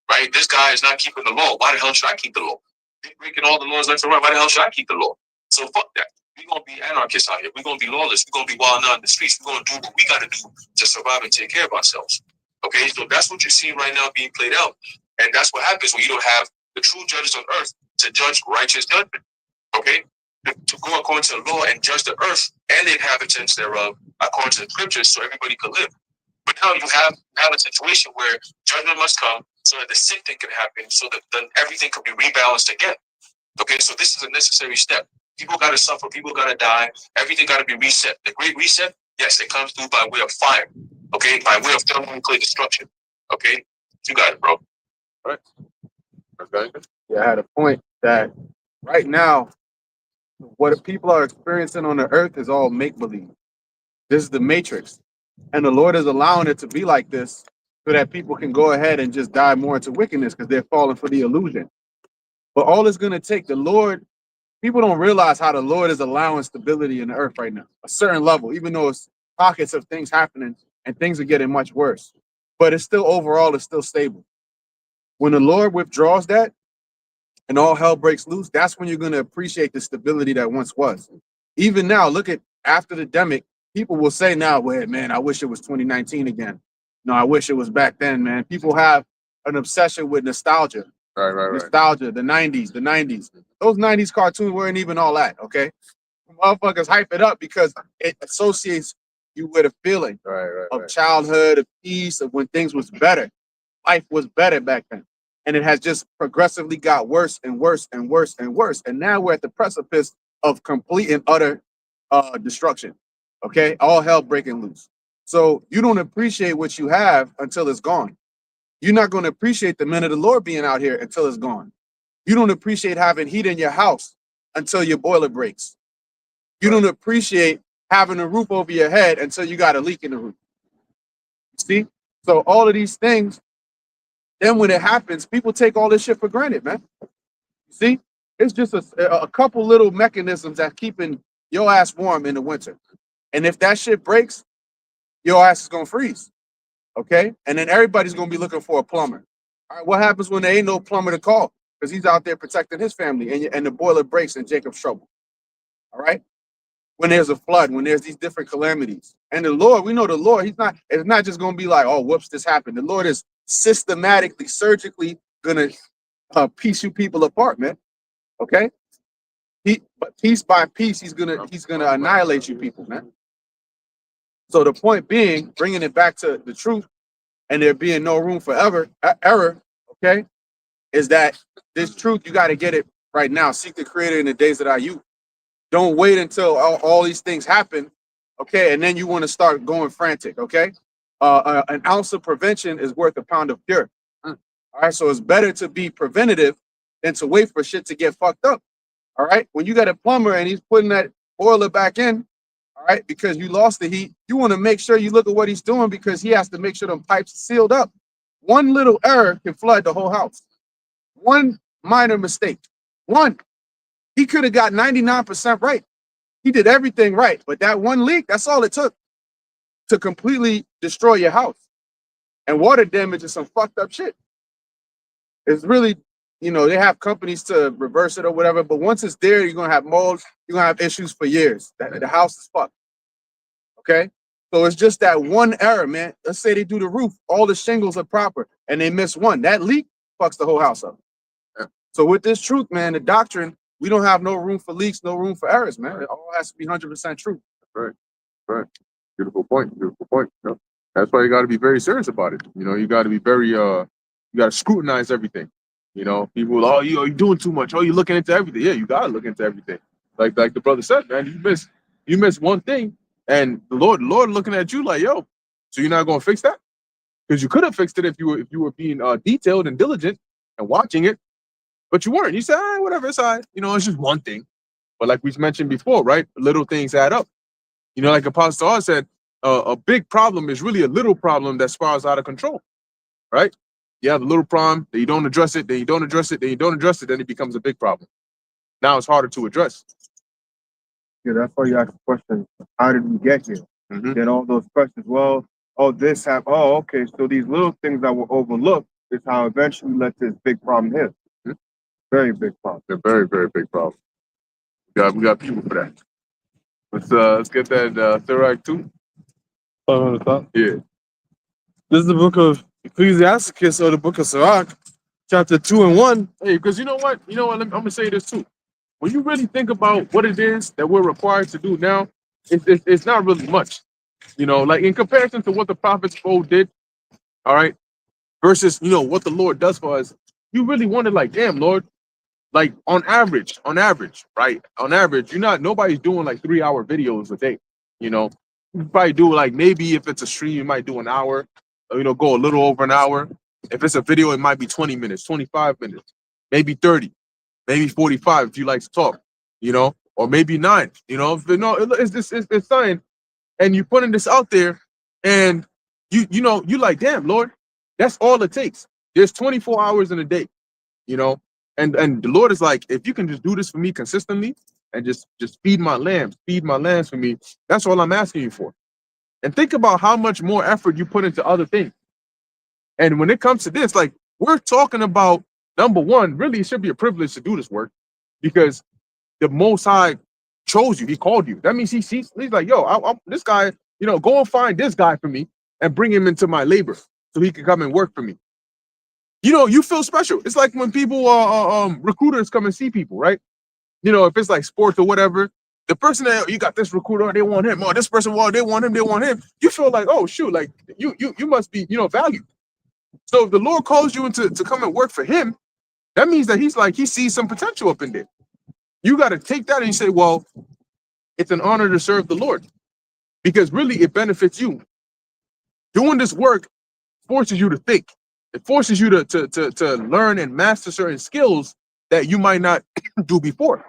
right? This guy is not keeping the law. Why the hell should I keep the law? They're breaking all the laws left and right. Why the hell should I keep the law? So fuck that. We're going to be anarchists out here. We're going to be lawless. We're going to be wild out in the streets. We're going to do what we got to do to survive and take care of ourselves. Okay, so that's what you're seeing right now being played out. And that's what happens when you don't have the true judges on earth to judge righteous judgment. Okay, to go according to the law and judge the earth and the inhabitants thereof according to the scriptures so everybody could live. But now you have a situation where judgment must come so that the same thing can happen, so that then everything could be rebalanced again. Okay, so this is a necessary step. People got to suffer. People got to die. Everything got to be reset. The great reset, yes, it comes through by way of fire. Okay, by way of thermonuclear destruction. Okay, you got it, bro. Right. Okay. Yeah, I had a point that right now, what people are experiencing on the earth is all make-believe. This is the matrix. And the Lord is allowing it to be like this so that people can go ahead and just dive more into wickedness because they're falling for the illusion. But all it's going to take, the Lord, people don't realize how the Lord is allowing stability in the earth right now, a certain level, even though it's pockets of things happening and things are getting much worse. But it's still overall, it's still stable. When the Lord withdraws that and all hell breaks loose, that's when you're going to appreciate the stability that once was. Even now, look at after the demic, people will say now, well, man, I wish it was 2019 again. No, I wish it was back then, man. People have an obsession with nostalgia. Right. Nostalgia, the 90s. Those 90s cartoons weren't even all that, okay? Motherfuckers hype it up because it associates you with a feeling of childhood, of peace, of when things was better. Life was better back then. And it has just progressively got worse and worse and worse and worse. And now we're at the precipice of complete and utter destruction. Okay? All hell breaking loose. So you don't appreciate what you have until it's gone. You're not going to appreciate the men of the Lord being out here until it's gone. You don't appreciate having heat in your house until your boiler breaks. You don't appreciate having a roof over your head until you got a leak in the roof. See? So all of these things, then when it happens, people take all this shit for granted, man. See? It's just a couple little mechanisms that's keeping your ass warm in the winter. And if that shit breaks, your ass is going to freeze. Okay? And then everybody's going to be looking for a plumber. All right, what happens when there ain't no plumber to call? Because he's out there protecting his family and the boiler breaks and Jacob's trouble. All right? When there's a flood, when there's these different calamities. And the Lord, we know the Lord, it's not just going to be like, oh, whoops, this happened. The Lord is systematically, surgically going to piece you people apart, man. Okay? But piece by piece, he's gonna annihilate you people, man. So the point being, bringing it back to the truth and there being no room for error, okay, is that this truth, you got to get it right now. Seek the Creator in the days that are youth. Don't wait until all these things happen, okay, and then you want to start going frantic, okay? An ounce of prevention is worth a pound of cure. All right, so it's better to be preventative than to wait for shit to get fucked up. All right, when you got a plumber and he's putting that boiler back in, all right, because you lost the heat, you want to make sure you look at what he's doing because he has to make sure them pipes are sealed up. One little error can flood the whole house. One minor mistake. One. He could have got 99% right. He did everything right. But that one leak, that's all it took to completely destroy your house. And water damage is some fucked up shit. It's really, you know, they have companies to reverse it or whatever, but once it's there, you're gonna have mold, you're gonna have issues for years. The house is fucked. Okay? So it's just that one error, man. Let's say they do the roof, all the shingles are proper, and they miss one. That leak fucks the whole house up. Yeah. So with this truth, man, the doctrine, we don't have no room for leaks, no room for errors, man. It all has to be 100% true. Right. Beautiful point. You know? That's why you got to be very serious about it. You know, you got to be very you got to scrutinize everything. You know, people, oh, you're doing too much. Oh, you're looking into everything. Yeah, you got to look into everything. Like the brother said, man, you miss one thing, and the Lord looking at you like, yo, so you're not gonna fix that? Because you could have fixed it if you were being detailed and diligent and watching it, but you weren't. You said, whatever, it's all right. You know, it's just one thing. But like we mentioned before, right? Little things add up. You know, like Apostle R said, a big problem is really a little problem that spirals out of control, right? You have a little problem, then you don't address it, then you don't address it, then you don't address it, then it becomes a big problem. Now it's harder to address. Yeah, that's why you ask the question, how did we get here? Mhm. Then all those questions, well, oh, this happened. Oh, okay. So these little things that were overlooked is how eventually led to this big problem here. Mhm. Very big problem. A very, very big problem. We got people for that. Let's get that Sirach 2. Yeah. This is the book of Ecclesiasticus, or the book of Sirach, chapter 2 and 1. Hey, because you know what? I'm gonna say this too. When you really think about what it is that we're required to do now, it's not really much. You know, like in comparison to what the prophets of old did, all right, versus what the Lord does for us, you really wonder, like, damn, Lord, like on average, right? On average, nobody's doing like 3-hour videos a day. You probably do like, maybe if it's a stream, you might do an hour, or, go a little over an hour. If it's a video, it might be 20 minutes, 25 minutes, maybe 30, maybe 45 if you like to talk, or maybe 9, it's something, and you're putting this out there, and you like, damn, Lord, that's all it takes. There's 24 hours in a day, and the Lord is like, if you can just do this for me consistently and just feed my lambs for me, that's all I'm asking you for. And think about how much more effort you put into other things. And when it comes to this, like, we're talking about, number one, really it should be a privilege to do this work, because the Most High chose you. He called you. That means he's like, yo, this guy, go and find this guy for me and bring him into my labor so he can come and work for me. You feel special. It's like when people, recruiters come and see people, right? If it's like sports or whatever, the person that you got, this recruiter, they want him. Oh, this person, well, they want him. You feel like, oh shoot, like you must be, valued. So if the Lord calls you into to come and work for him, that means that he sees some potential up in there. You got to take that and you say, well, it's an honor to serve the Lord, because really it benefits you. Doing this work forces you to think. It forces you to learn and master certain skills that you might not do before.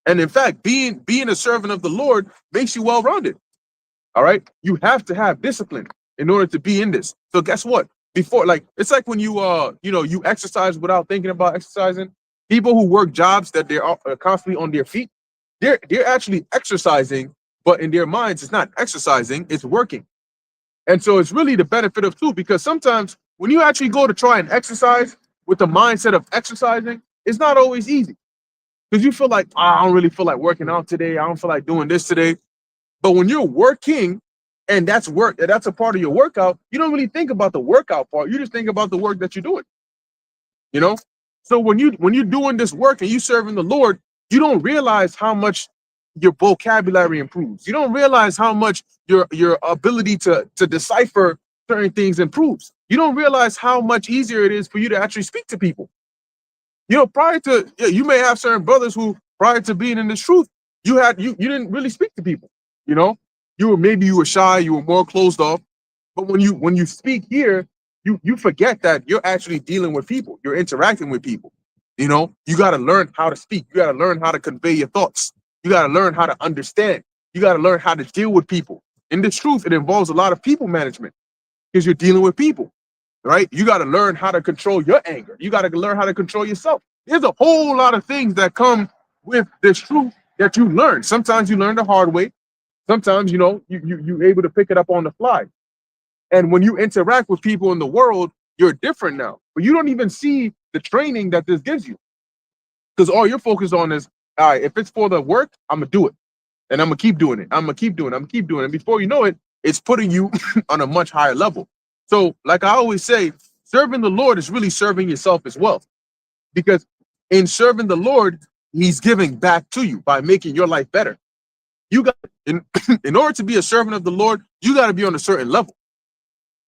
And in fact, being a servant of the Lord makes you well-rounded. All right. You have to have discipline in order to be in this. So guess what? Before, like, it's like when you you exercise without thinking about exercising. People who work jobs that they're constantly on their feet, they're actually exercising, but in their minds, it's not exercising, it's working. And so it's really the benefit of two, because sometimes when you actually go to try and exercise with the mindset of exercising, it's not always easy, because you feel like, I don't really feel like working out today. I don't feel like doing this today. But when you're working, and that's a part of your workout, you don't really think about the workout part. You just think about the work that you're doing. So when you're doing this work and you serving the Lord, you don't realize how much your vocabulary improves. You don't realize how much your ability to decipher certain things improves. You don't realize how much easier it is for you to actually speak to people. Prior to, you may have certain brothers who, prior to being in this truth, you didn't really speak to people. You were shy, you were more closed off. But when you speak here, you forget that you're actually dealing with people. You're interacting with people. You got to learn how to speak. You got to learn how to convey your thoughts. You got to learn how to understand. You got to learn how to deal with people. In this truth, it involves a lot of people management, because you're dealing with people. right? You got to learn how to control your anger. You got to learn how to control yourself. There's a whole lot of things that come with this truth that you learn. Sometimes you learn the hard way. Sometimes, you're able to pick it up on the fly. And when you interact with people in the world, you're different now. But you don't even see the training that this gives you. Because all you're focused on is, all right, if it's for the work, I'm going to do it. And I'm going to keep doing it. I'm going to keep doing it. I'm going to keep doing it. And before you know it, it's putting you on a much higher level. So, like I always say, serving the Lord is really serving yourself as well. Because in serving the Lord, he's giving back to you by making your life better. You got in order to be a servant of the Lord, you got to be on a certain level.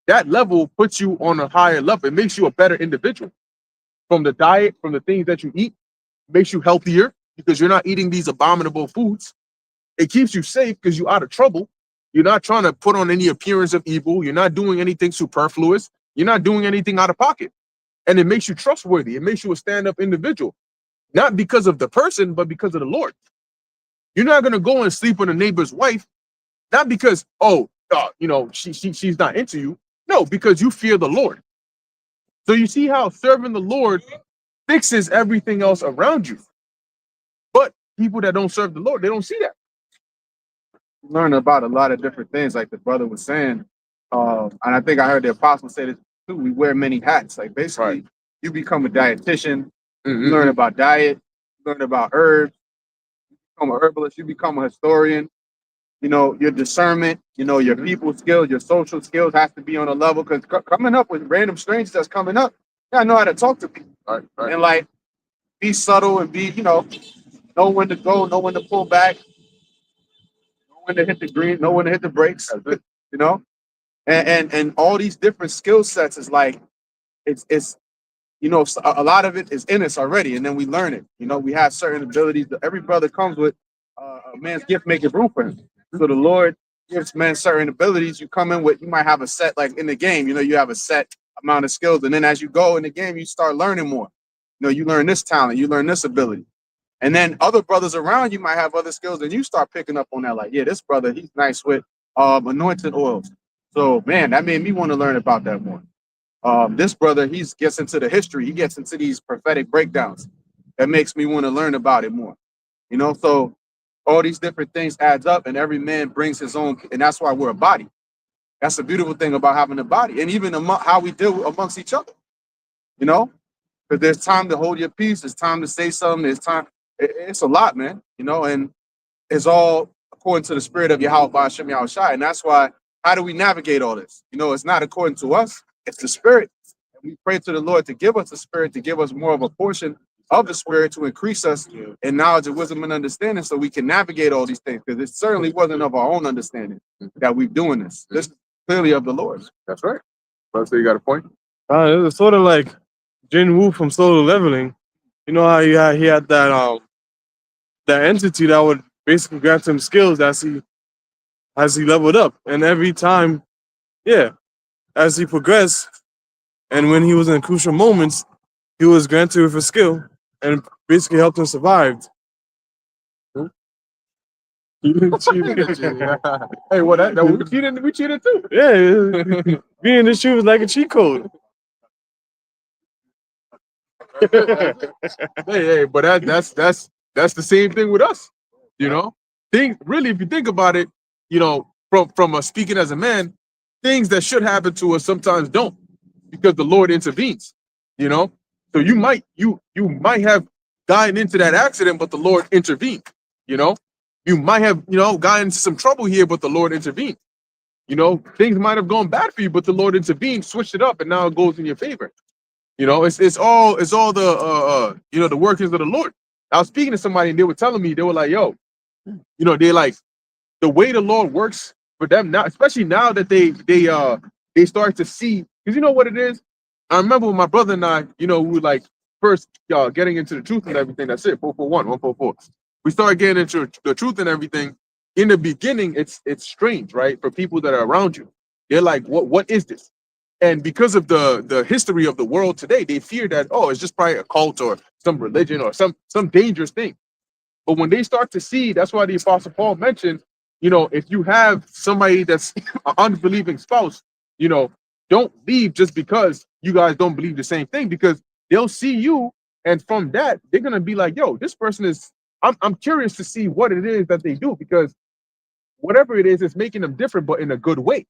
That level puts you on a higher level. It makes you a better individual. From the diet, from the things that you eat, makes you healthier because you're not eating these abominable foods. It keeps you safe because you're out of trouble. You're not trying to put on any appearance of evil. You're not doing anything superfluous. You're not doing anything out of pocket. And it makes you trustworthy. It makes you a stand-up individual. Not because of the person, but because of the Lord. You're not going to go and sleep with a neighbor's wife, not because, she's not into you. No, because you fear the Lord. So you see how serving the Lord fixes everything else around you. But people that don't serve the Lord, they don't see that. Learn about a lot of different things, like the brother was saying. And I think I heard the apostle say this too. We wear many hats. Like basically, you become a dietitian, you learn about diet, you learn about herbs, you become a herbalist, you become a historian. Your discernment, your people skills, your social skills has to be on a level, because coming up with random strangers that's coming up, you gotta know how to talk to people. Right. And like be subtle and be, know when to go, know when to pull back, know when to hit the green, know when to hit the brakes, and all these different skill sets is like it's a lot of it is in us already, and then we learn it. We have certain abilities that every brother comes with. A man's gift maketh room for him. So the Lord gives men certain abilities. You come in with, you might have a set, like in the game, you have a set amount of skills, and then as you go in the game, you start learning more. You learn this talent, you learn this ability, and then other brothers around you might have other skills, and you start picking up on that. Like, yeah, this brother, he's nice with anointed oils. So man, that made me want to learn about that more. This brother, he gets into the history, he gets into these prophetic breakdowns. That makes me want to learn about it more. So all these different things adds up, and every man brings his own, and that's why we're a body. That's the beautiful thing about having a body, and even how we deal amongst each other. Because there's time to hold your peace, there's time to say something, there's time. It's a lot, man. And it's all according to the spirit of Yahweh Ba'ashem Yahushai, and that's why. How do we navigate all this? It's not according to us; it's the spirit. And we pray to the Lord to give us the spirit, to give us more of a portion of the spirit, to increase us in knowledge and wisdom and understanding, so we can navigate all these things, because it certainly wasn't of our own understanding that we're doing this. This is clearly of the Lord. That's right. So you got a point? It's sort of like Jin Woo from Solo Leveling. You know how he had that entity that would basically grant him skills as he leveled up, and every time, as he progressed, and when he was in crucial moments, he was granted with a skill and basically helped him survive. Hey, well, we cheated too. Yeah, being in this shoe was like a cheat code. hey, but that's the same thing with us. Really, if you think about it, from us speaking as a man, things that should happen to us sometimes don't, because the Lord intervenes. So you might have gotten into that accident, but the Lord intervened. You might have gotten into some trouble here, but the Lord intervened. Things might have gone bad for you, but the Lord intervened, switched it up, and now it goes in your favor. It's all the the workings of the Lord. I was speaking to somebody and they were telling me, they were like, yo, they're like, the way the Lord works for them now, especially now that they start to see, because you know what it is. I remember when my brother and I, we were like first getting into the truth and everything. That's it, 441, 144. We started getting into the truth and everything. In the beginning, it's strange, right? For people that are around you, they're like, what is this? And because of the history of the world today, they fear that, it's just probably a cult or some religion or some dangerous thing. But when they start to see, that's why the Apostle Paul mentioned, if you have somebody that's an unbelieving spouse, don't leave just because you guys don't believe the same thing, because they'll see you, and from that they're gonna be like, yo, this person is. I'm curious to see what it is that they do, because whatever it is, it's making them different, but in a good way.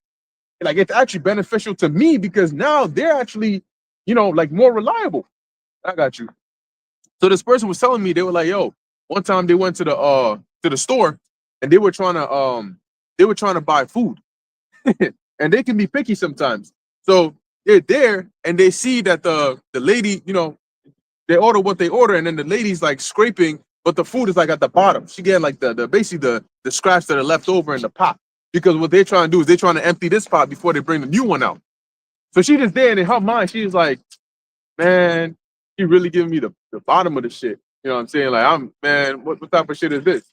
Like, it's actually beneficial to me because now they're actually, like, more reliable. I got you. So this person was telling me, they were like, yo, one time they went to the store, and they were trying to buy food. And they can be picky sometimes. So they're there and they see that the lady, they order what they order, and then the lady's like scraping, but the food is like at the bottom. She getting like the basically the scraps that are left over in the pot. Because what they're trying to do is they're trying to empty this pot before they bring the new one out. So she just there, and in her mind, she's like, man, he really giving me the bottom of the shit. You know what I'm saying? Like, man, what type of shit is this?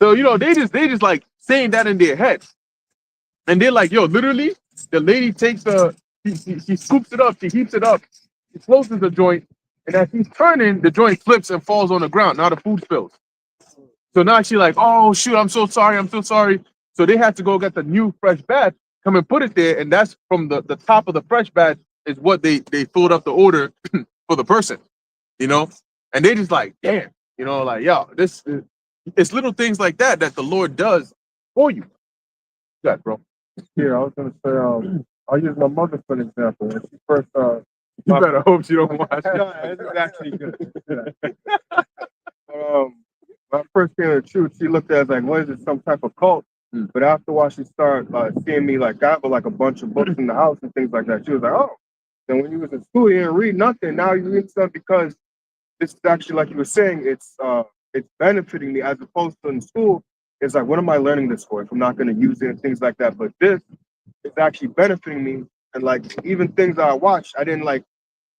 So, they just like saying that in their head. And they're like, yo, literally, the lady takes she scoops it up, she heaps it up, she closes the joint, and as she's turning, the joint flips and falls on the ground. Now the food spills. So now she's like, oh shoot, I'm so sorry. So they had to go get the new fresh batch, come and put it there, and that's from the top of the fresh batch is what they filled up the order for the person, and they just like, damn, like, yo, it's little things like that the Lord does for you. Good, bro. Yeah, I was gonna say, I'll use my mother for an example. When she first, You better hope she don't watch no, it. this is actually good. But, when I first came to the truth, she looked at it as like, what is it, some type of cult? But after a while, she started seeing me like I have like a bunch of books in the house and things like that. She was like, oh, then when you was in school, you didn't read nothing. Now you read stuff because this is actually, like you were saying, it's benefiting me, as opposed to in school. It's like, what am I learning this for if I'm not going to use it and things like that? But this is actually benefiting me. And like, even things that I watch, I didn't like.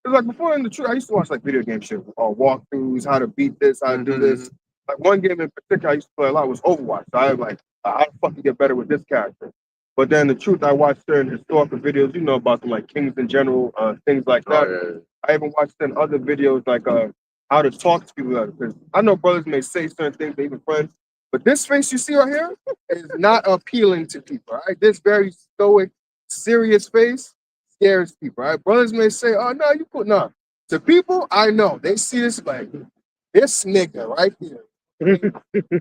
It's like before in the truth, I used to watch like video game shit, walkthroughs, how to beat this, how to do this. Like one game in particular I used to play a lot was Overwatch. So I was like, how to fucking get better with this character. But then the truth, I watched certain historical videos, about them, like Kings in general, things like that. Oh, yeah. I even watched then other videos like how to talk to people. Because I know brothers may say certain things, they even friends, but this face you see right here is not appealing to people. Right, this very stoic, serious face scares people. Right, brothers may say, "Oh no, you put no." To people, I know they see this like this nigga right here.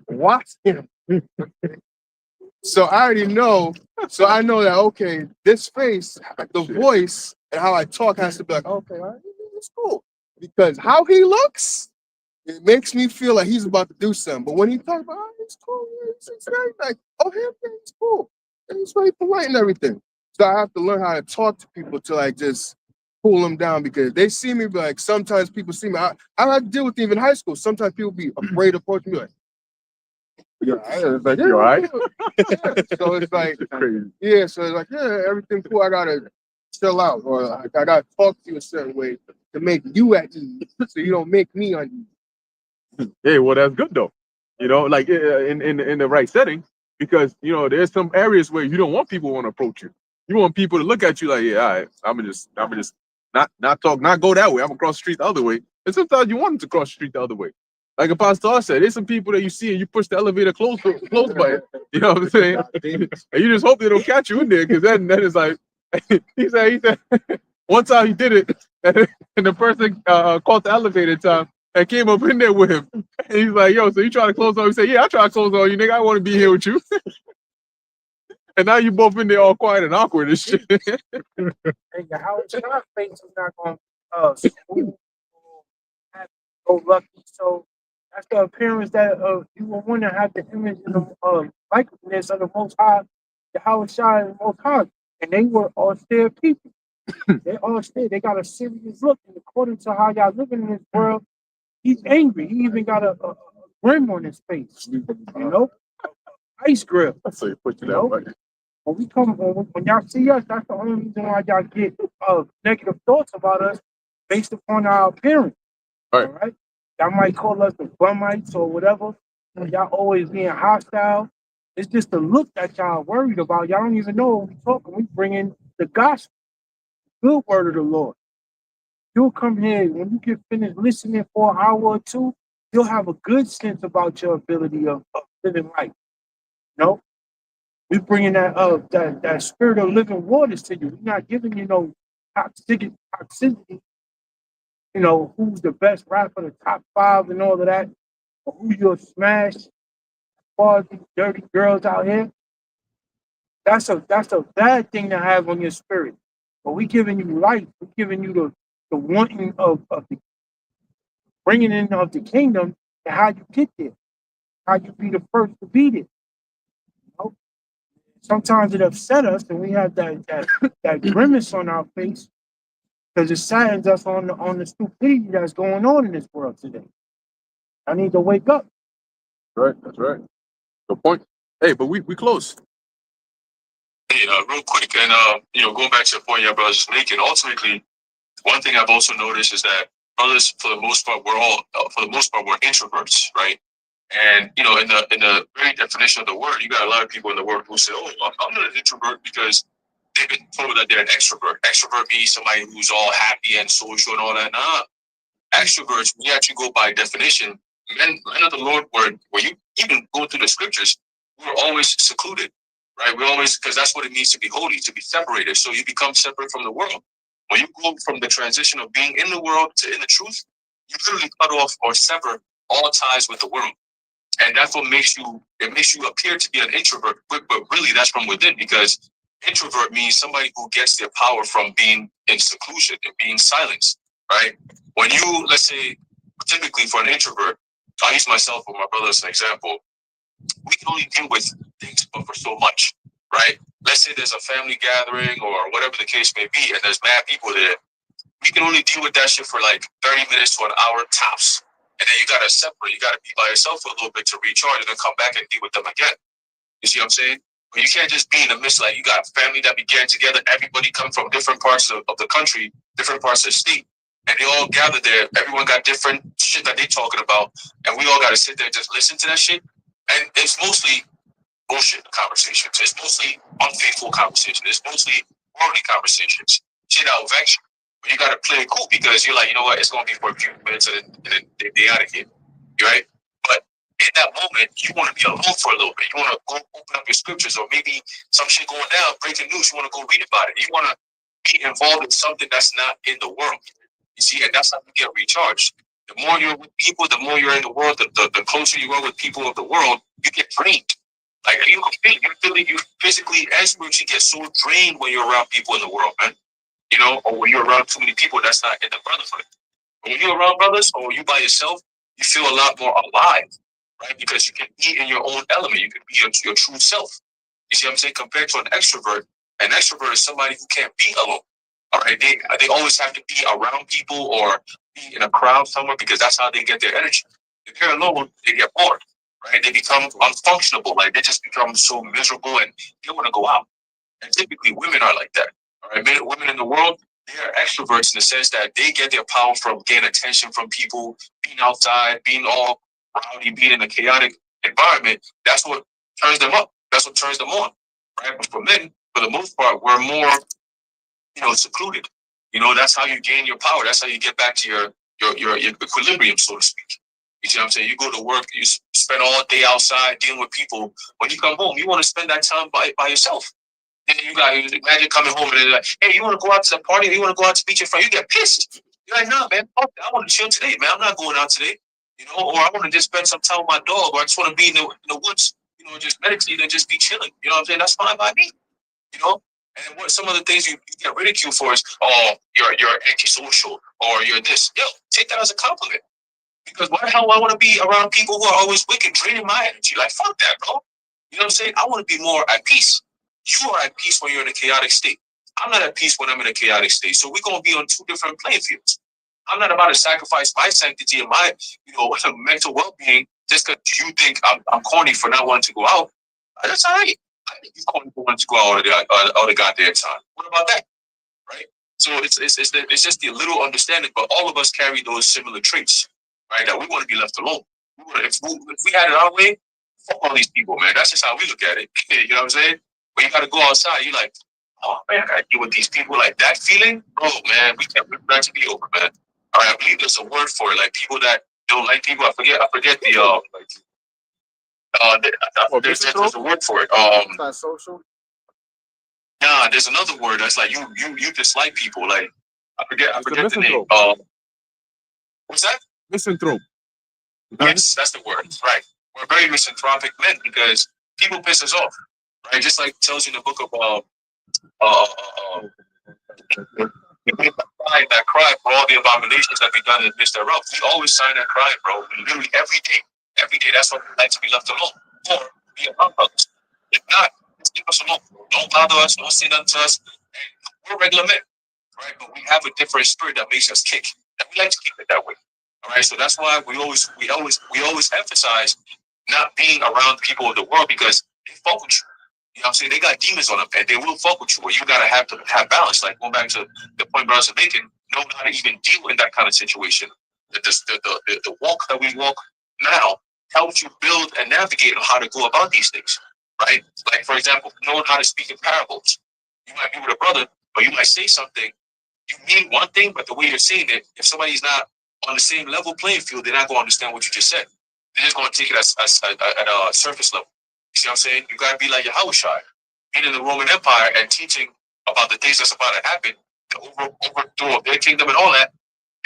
Watch him. So I already know. So I know that okay, this face, the voice, and how I talk has to be like, okay, all right, it's cool. Because how he looks, it makes me feel like he's about to do something. But when he talks about, oh, it's cool, yeah, it's very like, oh, him, yeah, it's cool. And he's very polite and everything. So I have to learn how to talk to people to like just pull them down, because they see me, but like sometimes people see me. I had to deal with even in high school. Sometimes people be afraid to approach me like, yeah, it's like, You all right? yeah. So it's like, Crazy. yeah, so it's like, yeah, everything cool. I gotta chill out, or like, I gotta talk to you a certain way to make you at ease, so you don't make me uneasy. Hey, well, that's good though. Like in the right setting, because there's some areas where you don't want people want to approach you. You want people to look at you like, yeah, all right, I'm gonna just not talk, not go that way. I'm gonna cross the street the other way. And sometimes you want them to cross the street the other way. Like Apostle said, there's some people that you see and you push the elevator close button. You know what I'm saying? And you just hope they don't catch you in there, because then is like, he said one time he did it, and the person caught the elevator time and came up in there with him. And he's like, yo, so you trying to close on? He said, yeah, I try to close on you, nigga. I want to be here with you. And now you both in there all quiet and awkward and shit. Hey, your Howard Sharp face is not going to smooth, happy, go lucky. So that's the appearance that you will want to have the image of the likeness of the Most High, the Howard Sharp and the Most High. And they were austere people. They austere. They got a serious look. And according to how y'all living in this world, he's angry. He even got a grin on his face. Ice grill. So you put you You know? that way. When y'all see us, that's the only reason why y'all get negative thoughts about us based upon our appearance. Right. All right. Y'all might call us the bummites or whatever. Y'all always being hostile. It's just the look that y'all worried about. Y'all don't even know what we talking. We bring in the gospel, the good word of the Lord. You'll come here when you get finished listening for an hour or two. You'll have a good sense about your ability of living life. We're bringing that spirit of living waters to you. We're not giving you no toxicity. You know, who's the best rapper, the top 5 and all of that, or who you'll smash, all these dirty girls out here. That's a bad thing to have on your spirit. But we giving you life. We're giving you the wanting of the bringing in of the kingdom and how you get there, how you be the first to beat it. You know? Sometimes it upset us, and we have that grimace on our face because it saddens us on the stupidity that's going on in this world today. I need to wake up. Right, that's right. Good point. Hey, but we close. Hey, real quick, and going back to the point your brother was making, ultimately, one thing I've also noticed is that brothers, for the most part, we're introverts, right? And in the very definition of the word, you got a lot of people in the world who say, "Oh, I'm not an introvert," because they've been told that they're an extrovert. Extrovert means somebody who's all happy and social and all that. Nah, extroverts, we actually go by definition. Men of the Lord were, when you even go through the scriptures, we're always secluded, right? We always, because that's what it means to be holy, to be separated. So you become separate from the world. When you go from the transition of being in the world to in the truth, you literally cut off or sever all ties with the world. And that's what makes you appear to be an introvert, but really that's from within, because introvert means somebody who gets their power from being in seclusion and being silenced, right? When you, let's say, typically for an introvert, I use myself or my brother as an example, we can only deal with things but for so much, right? Let's say there's a family gathering or whatever the case may be, and there's mad people there. We can only deal with that shit for like 30 minutes to an hour tops. And then you gotta separate, you gotta be by yourself for a little bit to recharge and then come back and deal with them again. You see what I'm saying? But you can't just be in the midst, like you got family that be getting together, everybody come from different parts of the country, different parts of the state, and they all gather there. Everyone got different shit that they talking about, and we all gotta sit there and just listen to that shit. And it's mostly bullshit conversations. It's mostly unfaithful conversations. It's mostly worldly conversations. Shit that'll vex you. But you gotta play it cool because you're like, you know what, it's gonna be for a few minutes and then they out of here. Right? But in that moment, you wanna be alone for a little bit. You wanna go open up your scriptures, or maybe some shit going down, breaking news, you wanna go read about it. You wanna be involved in something that's not in the world. You see, and that's how you get recharged. The more you're with people, the more you're in the world, the closer you are with people of the world, you get drained. Like you physically and spiritually get so drained when you're around people in the world, man. Or when you're around too many people that's not in the brotherhood. When you're around brothers or you by yourself, you feel a lot more alive, right? Because you can be in your own element. You can be your true self. You see what I'm saying? Compared to an extrovert is somebody who can't be alone. All right, they always have to be around people or be in a crowd somewhere because that's how they get their energy. If they're alone, they get bored, right? They become unfunctionable. Like they just become so miserable and they want to go out. And typically, women are like that. All right, women in the world, they are extroverts in the sense that they get their power from getting attention from people, being outside, being all rowdy, being in a chaotic environment. That's what turns them up. That's what turns them on, right? But for men, for the most part, we're more, secluded. That's how you gain your power. That's how you get back to your equilibrium, so to speak. You see what I'm saying? You go to work, you spend all day outside dealing with people. When you come home, you want to spend that time by yourself. And you imagine coming home and they're like, hey, you want to go out to the party? You want to go out to meet your friend? You get pissed. You're like, nah, man, fuck that. I want to chill today, man. I'm not going out today. Or I want to just spend some time with my dog, or I just want to be in the woods, just meditate and just be chilling. You know what I'm saying? That's fine by me. And what some of the things you get ridiculed for is, oh, you're antisocial or you're this. Yo, take that as a compliment. Because why the hell I want to be around people who are always wicked, draining my energy? Like, fuck that, bro. You know what I'm saying? I want to be more at peace. You are at peace when you're in a chaotic state. I'm not at peace when I'm in a chaotic state. So we're going to be on two different playing fields. I'm not about to sacrifice my sanctity and my, mental well-being just because you think I'm corny for not wanting to go out. That's all right. I think you corny for wanting to go out all the goddamn time. What about that? Right? So it's just the little understanding, but all of us carry those similar traits, right? That we want to be left alone. If we had it our way, fuck all these people, man. That's just how we look at it. You know what I'm saying? When you got to go outside, you're like, oh, man, I got to deal with these people. Like, that feeling, bro, man, we can't wait for that to be over, man. All right, I believe there's a word for it. Like, people that don't like people. I forget the, There's a word for it. Antisocial. Nah, there's another word that's like you dislike people. Like I forget the name. misanthrope. What's that? Misanthrope. Yes, that's the word. Right. We're very misanthropic men because people piss us off. Right. Just like it tells you in the book of that cry for all the abominations that be done in the midst thereof. We always sign that cry, bro. Literally every day. Every day. That's why we like to be left alone. Or be around others. If not, just leave us alone. Don't bother us, don't say nothing to us. And we're regular men. Right? But we have a different spirit that makes us kick. And we like to keep it that way. All right. So that's why we always emphasize not being around people of the world because they fuck with you. You know what I'm saying? They got demons on them and they will fuck with you. Or you gotta have balance. Like going back to the point brothers are making, know how to even deal in that kind of situation. The walk that we walk now helps you build and navigate on how to go about these things. Right? Like for example, knowing how to speak in parables. You might be with a brother, but you might say something. You mean one thing, but the way you're saying it, if somebody's not on the same level playing field, they're not going to understand what you just said. They're just going to take it at a surface level. You see what I'm saying? You got to be like Yahushua, being in the Roman Empire and teaching about the things that's about to happen, the overthrow of their kingdom and all that.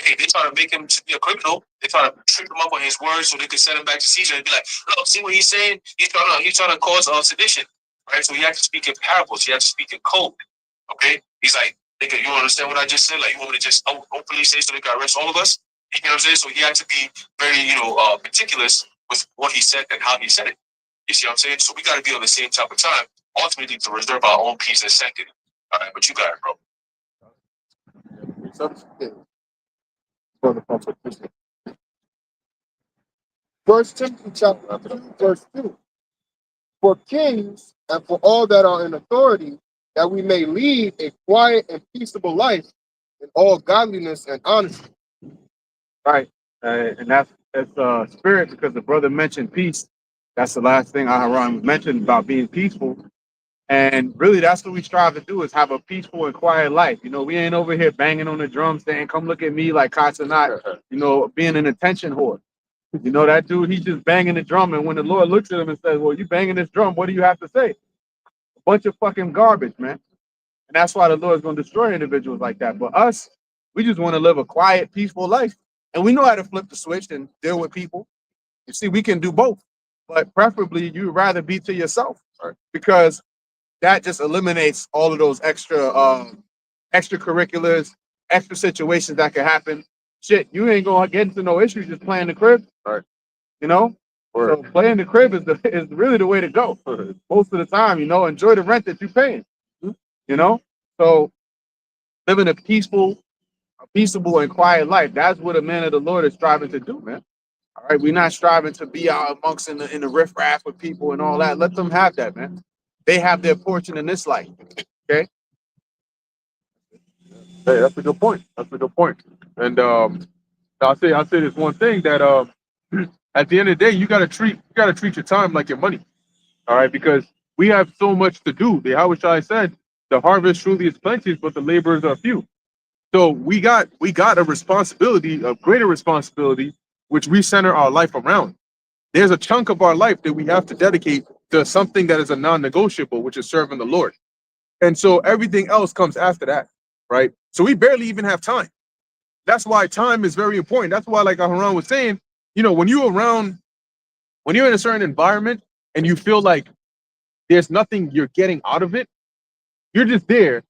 Hey, they try to make him to be a criminal. They try to trip him up on his words so they can send him back to Caesar and be like, look, see what he's saying? He's trying to cause sedition. Right? So he had to speak in parables. He had to speak in code. Okay? He's like, nigga, you don't understand what I just said? Like, you want me to just openly say so they can arrest all of us? You know what I'm saying? So he had to be very, meticulous with what he said and how he said it. You see what I'm saying? So we got to be on the same type of time, ultimately to reserve our own peace and sanctity. All right, but you got it, bro. First Timothy chapter 2, verse 2. For kings and for all that are in authority, that we may lead a quiet and peaceable life in all godliness and honesty. Right. And that's spirit because the brother mentioned peace. That's the last thing Aharon mentioned about being peaceful. And really, that's what we strive to do is have a peaceful and quiet life. You know, we ain't over here banging on the drum saying, come look at me like Katsanat, being an attention whore. You know, that dude, he's just banging the drum. And when the Lord looks at him and says, well, you banging this drum, what do you have to say? A bunch of fucking garbage, man. And that's why the Lord's going to destroy individuals like that. But us, we just want to live a quiet, peaceful life. And we know how to flip the switch and deal with people. You see, we can do both. But preferably, you'd rather be to yourself, right? Because that just eliminates all of those extracurriculars, extra situations that could happen. Shit, you ain't gonna get into no issues just playing the crib, right? You know, so playing the crib is really the way to go. Most of the time, enjoy the rent that you're paying. You know, so living a peaceable and quiet life. That's what a man of the Lord is striving to do, man. All right, we're not striving to be out amongst in the riffraff with people and all that. Let them have that, man. They have their portion in this life. Okay. Hey, that's a good point. And I'll say this one thing that at the end of the day, you gotta treat your time like your money. All right, because we have so much to do. The Yahushua said, the harvest truly is plenty, but the laborers are few. So we got a responsibility, a greater responsibility, which we center our life around. There's a chunk of our life that we have to dedicate to something that is a non-negotiable, which is serving the Lord. And so everything else comes after that, right? So we barely even have time. That's why time is very important. That's why, like Aharon was saying, when you're in a certain environment and you feel like there's nothing you're getting out of it, you're just there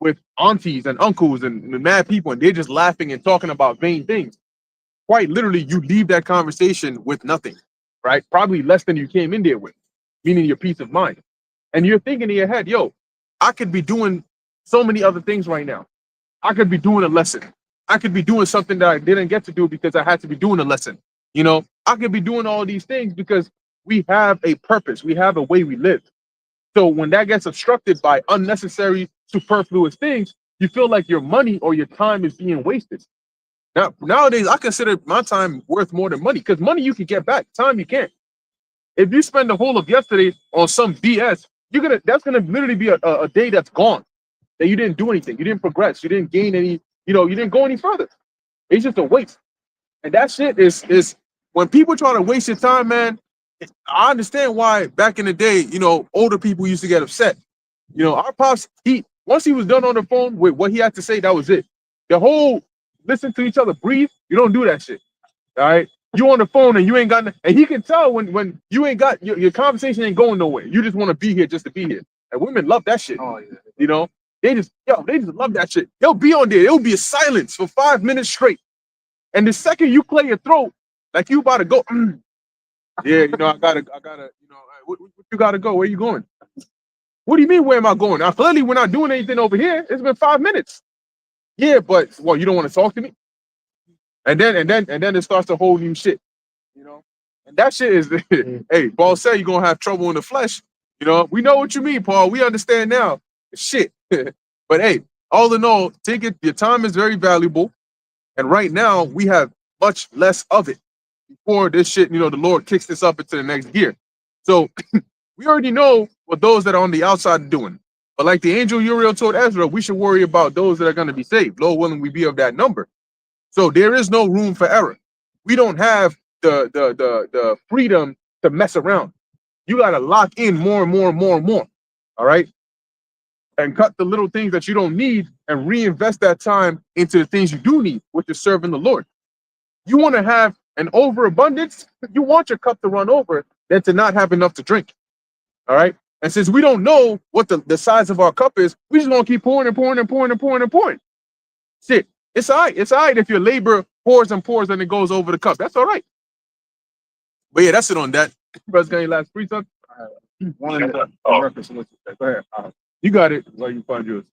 with aunties and uncles and mad people, and they're just laughing and talking about vain things. Quite literally, you leave that conversation with nothing, right? Probably less than you came in there with, meaning your peace of mind. And you're thinking in your head, yo, I could be doing so many other things right now. I could be doing a lesson. I could be doing something that I didn't get to do because I had to be doing a lesson. I could be doing all these things because we have a purpose. We have a way we live. So when that gets obstructed by unnecessary, superfluous things, you feel like your money or your time is being wasted. Now, nowadays, I consider my time worth more than money because money you can get back, time you can't. If you spend the whole of yesterday on some BS, that's gonna literally be a day that's gone. That you didn't do anything, you didn't progress, you didn't gain any, you didn't go any further. It's just a waste. And that shit is when people try to waste your time, man. I understand why back in the day, older people used to get upset. Our pops, once he was done on the phone with what he had to say, that was it. The whole listen to each other, breathe. You don't do that shit. All right. You on the phone and you ain't got, and he can tell when you ain't got your conversation ain't going nowhere. You just want to be here just to be here. And women love that shit. Oh yeah. They just love that shit. They'll be on there. It'll be a silence for 5 minutes straight. And the second you clear your throat, like you about to go, yeah, I gotta, what you gotta go? Where you going? What do you mean? Where am I going? Now, clearly, we're not doing anything over here. It's been 5 minutes. Yeah, but you don't want to talk to me? And then it starts a whole new shit, And that shit is, hey, Paul said you're gonna have trouble in the flesh. We know what you mean, Paul. We understand now. Shit. But hey, all in all, take it. Your time is very valuable. And right now, we have much less of it before this shit, the Lord kicks this up into the next gear. So we already know what those that are on the outside are doing. But like the angel Uriel told Ezra, we should worry about those that are going to be saved. Lord willing, we be of that number. So there is no room for error. We don't have the freedom to mess around. You got to lock in more and more and more and more. All right. And cut the little things that you don't need and reinvest that time into the things you do need, which is serving the Lord. You want to have an overabundance, you want your cup to run over than to not have enough to drink. All right. And since we don't know what the size of our cup is, we just want to keep pouring and pouring and pouring and pouring and pouring. Shit. It's all right. It's all right if your labor pours and pours and it goes over the cup. That's all right. But yeah, that's it on that. Brothers, got any last free stuff? One reference to what you said. Go ahead. You got it. Well, you find yours.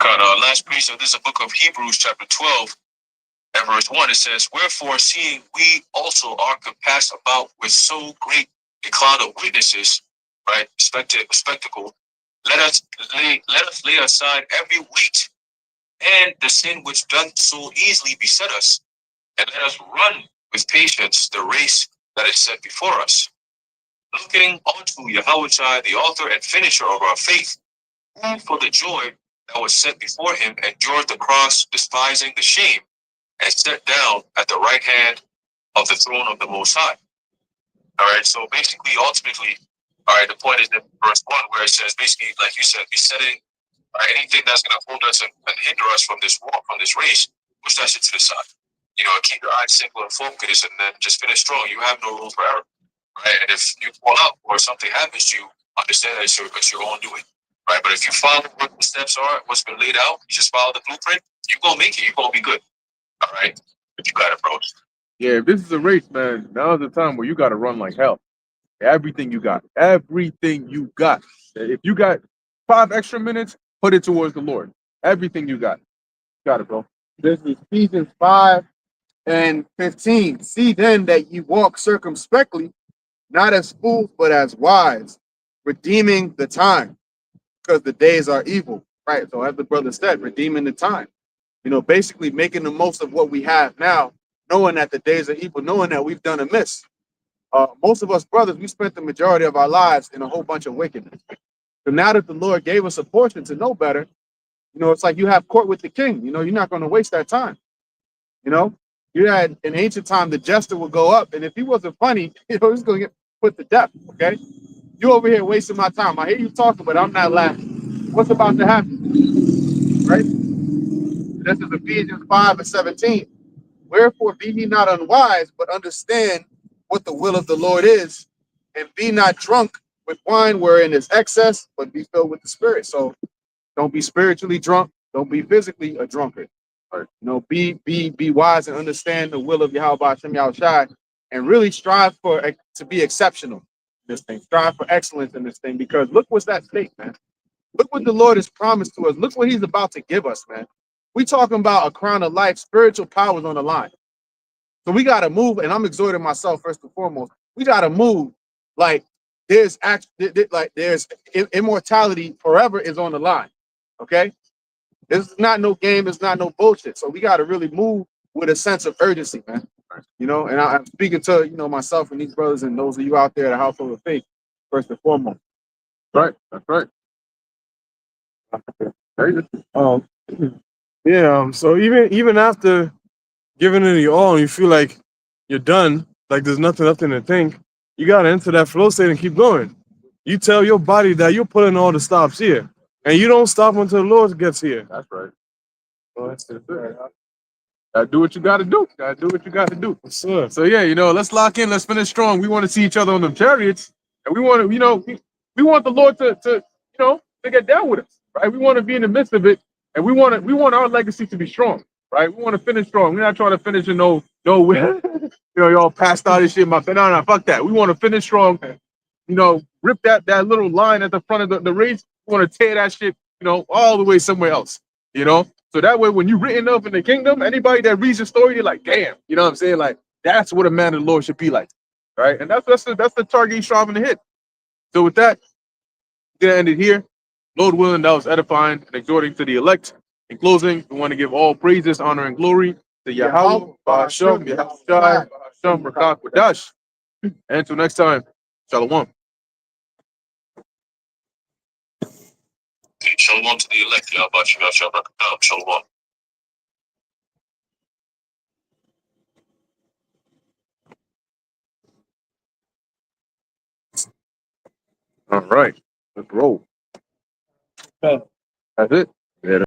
Last piece of this, a book of Hebrews, chapter 12, and verse 1. It says, "Wherefore, seeing we also are compassed about with so great a cloud of witnesses," right? Spectacle. Let us lay aside every weight and the sin which doth so easily beset us, and let us run with patience the race that is set before us, looking unto Yahushua, the author and finisher of our faith, who for the joy that was set before him endured the cross, despising the shame, and sat down at the right hand of the throne of the Most High. All right, so basically, ultimately, all right, the point is in verse 1 where it says, basically, like you said, besetting anything that's going to hold us and hinder us from this walk, from this race, push that shit to the side. Keep your eyes single and focused, and then just finish strong. You have no room for error, right? And if you fall out or something happens to you, understand that it's your own doing, right? But if you follow what the steps are, what's been laid out, you just follow the blueprint, you're going to make it. You're going to be good, all right? But you got it, bro. Yeah, if this is a race, man, now's the time where you got to run like hell. Everything you got. Everything you got. If you got 5 extra minutes, put it towards the Lord. Everything you got. Got it, bro. This is Ephesians 5:15. See then that you walk circumspectly, not as fools, but as wise, redeeming the time, because the days are evil. Right. So as the brother said, redeeming the time. Basically making the most of what we have now, knowing that the days are evil, knowing that we've done amiss. Most of us brothers, we spent the majority of our lives in a whole bunch of wickedness. So now that the Lord gave us a portion to know better, it's like you have court with the king. You're not going to waste that time. You had in ancient time, the jester would go up, and if he wasn't funny, he's going to get put to death. Okay, you over here wasting my time. I hear you talking, but I'm not laughing. What's about to happen? Right? This is Ephesians 5:17. Wherefore be ye not unwise, but understand what the will of the Lord is, and be not drunk with wine wherein is excess, but be filled with the Spirit. So don't be spiritually drunk. Don't be physically a drunkard. Be wise and understand the will of Yahweh Hashem Yahushai, and really strive to be exceptional in this thing. Strive for excellence in this thing, because look what's at stake, man. Look what the Lord has promised to us. Look what he's about to give us, man. We talking about a crown of life, spiritual powers on the line. So we got to move, and I'm exhorting myself first and foremost. We got to move like there's immortality forever is on the line. Okay, this is not no game. It's not no bullshit. So we got to really move with a sense of urgency, man. And I'm speaking to myself and these brothers and those of you out there, the household of faith, first and foremost. Right. That's right. Yeah. So even after giving it your all, you feel like you're done. like there's nothing left in the tank, you gotta enter that flow state and keep going. You tell your body that you're putting all the stops here, and you don't stop until the Lord gets here. That's right. Well, that's it. Gotta do what you gotta do. Gotta do what you gotta do. Sure. So yeah, let's lock in. Let's finish strong. We want to see each other on them chariots, and we want to, we want the Lord to get down with us, right? We want to be in the midst of it, and we want our legacy to be strong, right? We want to finish strong. We're not trying to finish in no, y'all passed out and shit. No, fuck that. We want to finish strong. Rip that little line at the front of the race. We want to tear that shit, all the way somewhere else, So that way, when you're written up in the kingdom, anybody that reads your story, you're like, damn, you know what I'm saying? Like, that's what a man of the Lord should be like, right? And that's the target he's striving to hit. So with that, we're gonna end it here. Lord willing, that was edifying and exhorting to the elect. In closing, we want to give all praises, honor, and glory to Yahweh, Bahasham, Yahushai, Bahasham, Rakak, Wadash. And until next time, Shalom. Shalom to the elect. Yahweh Shalom. All right, let's roll. That's it.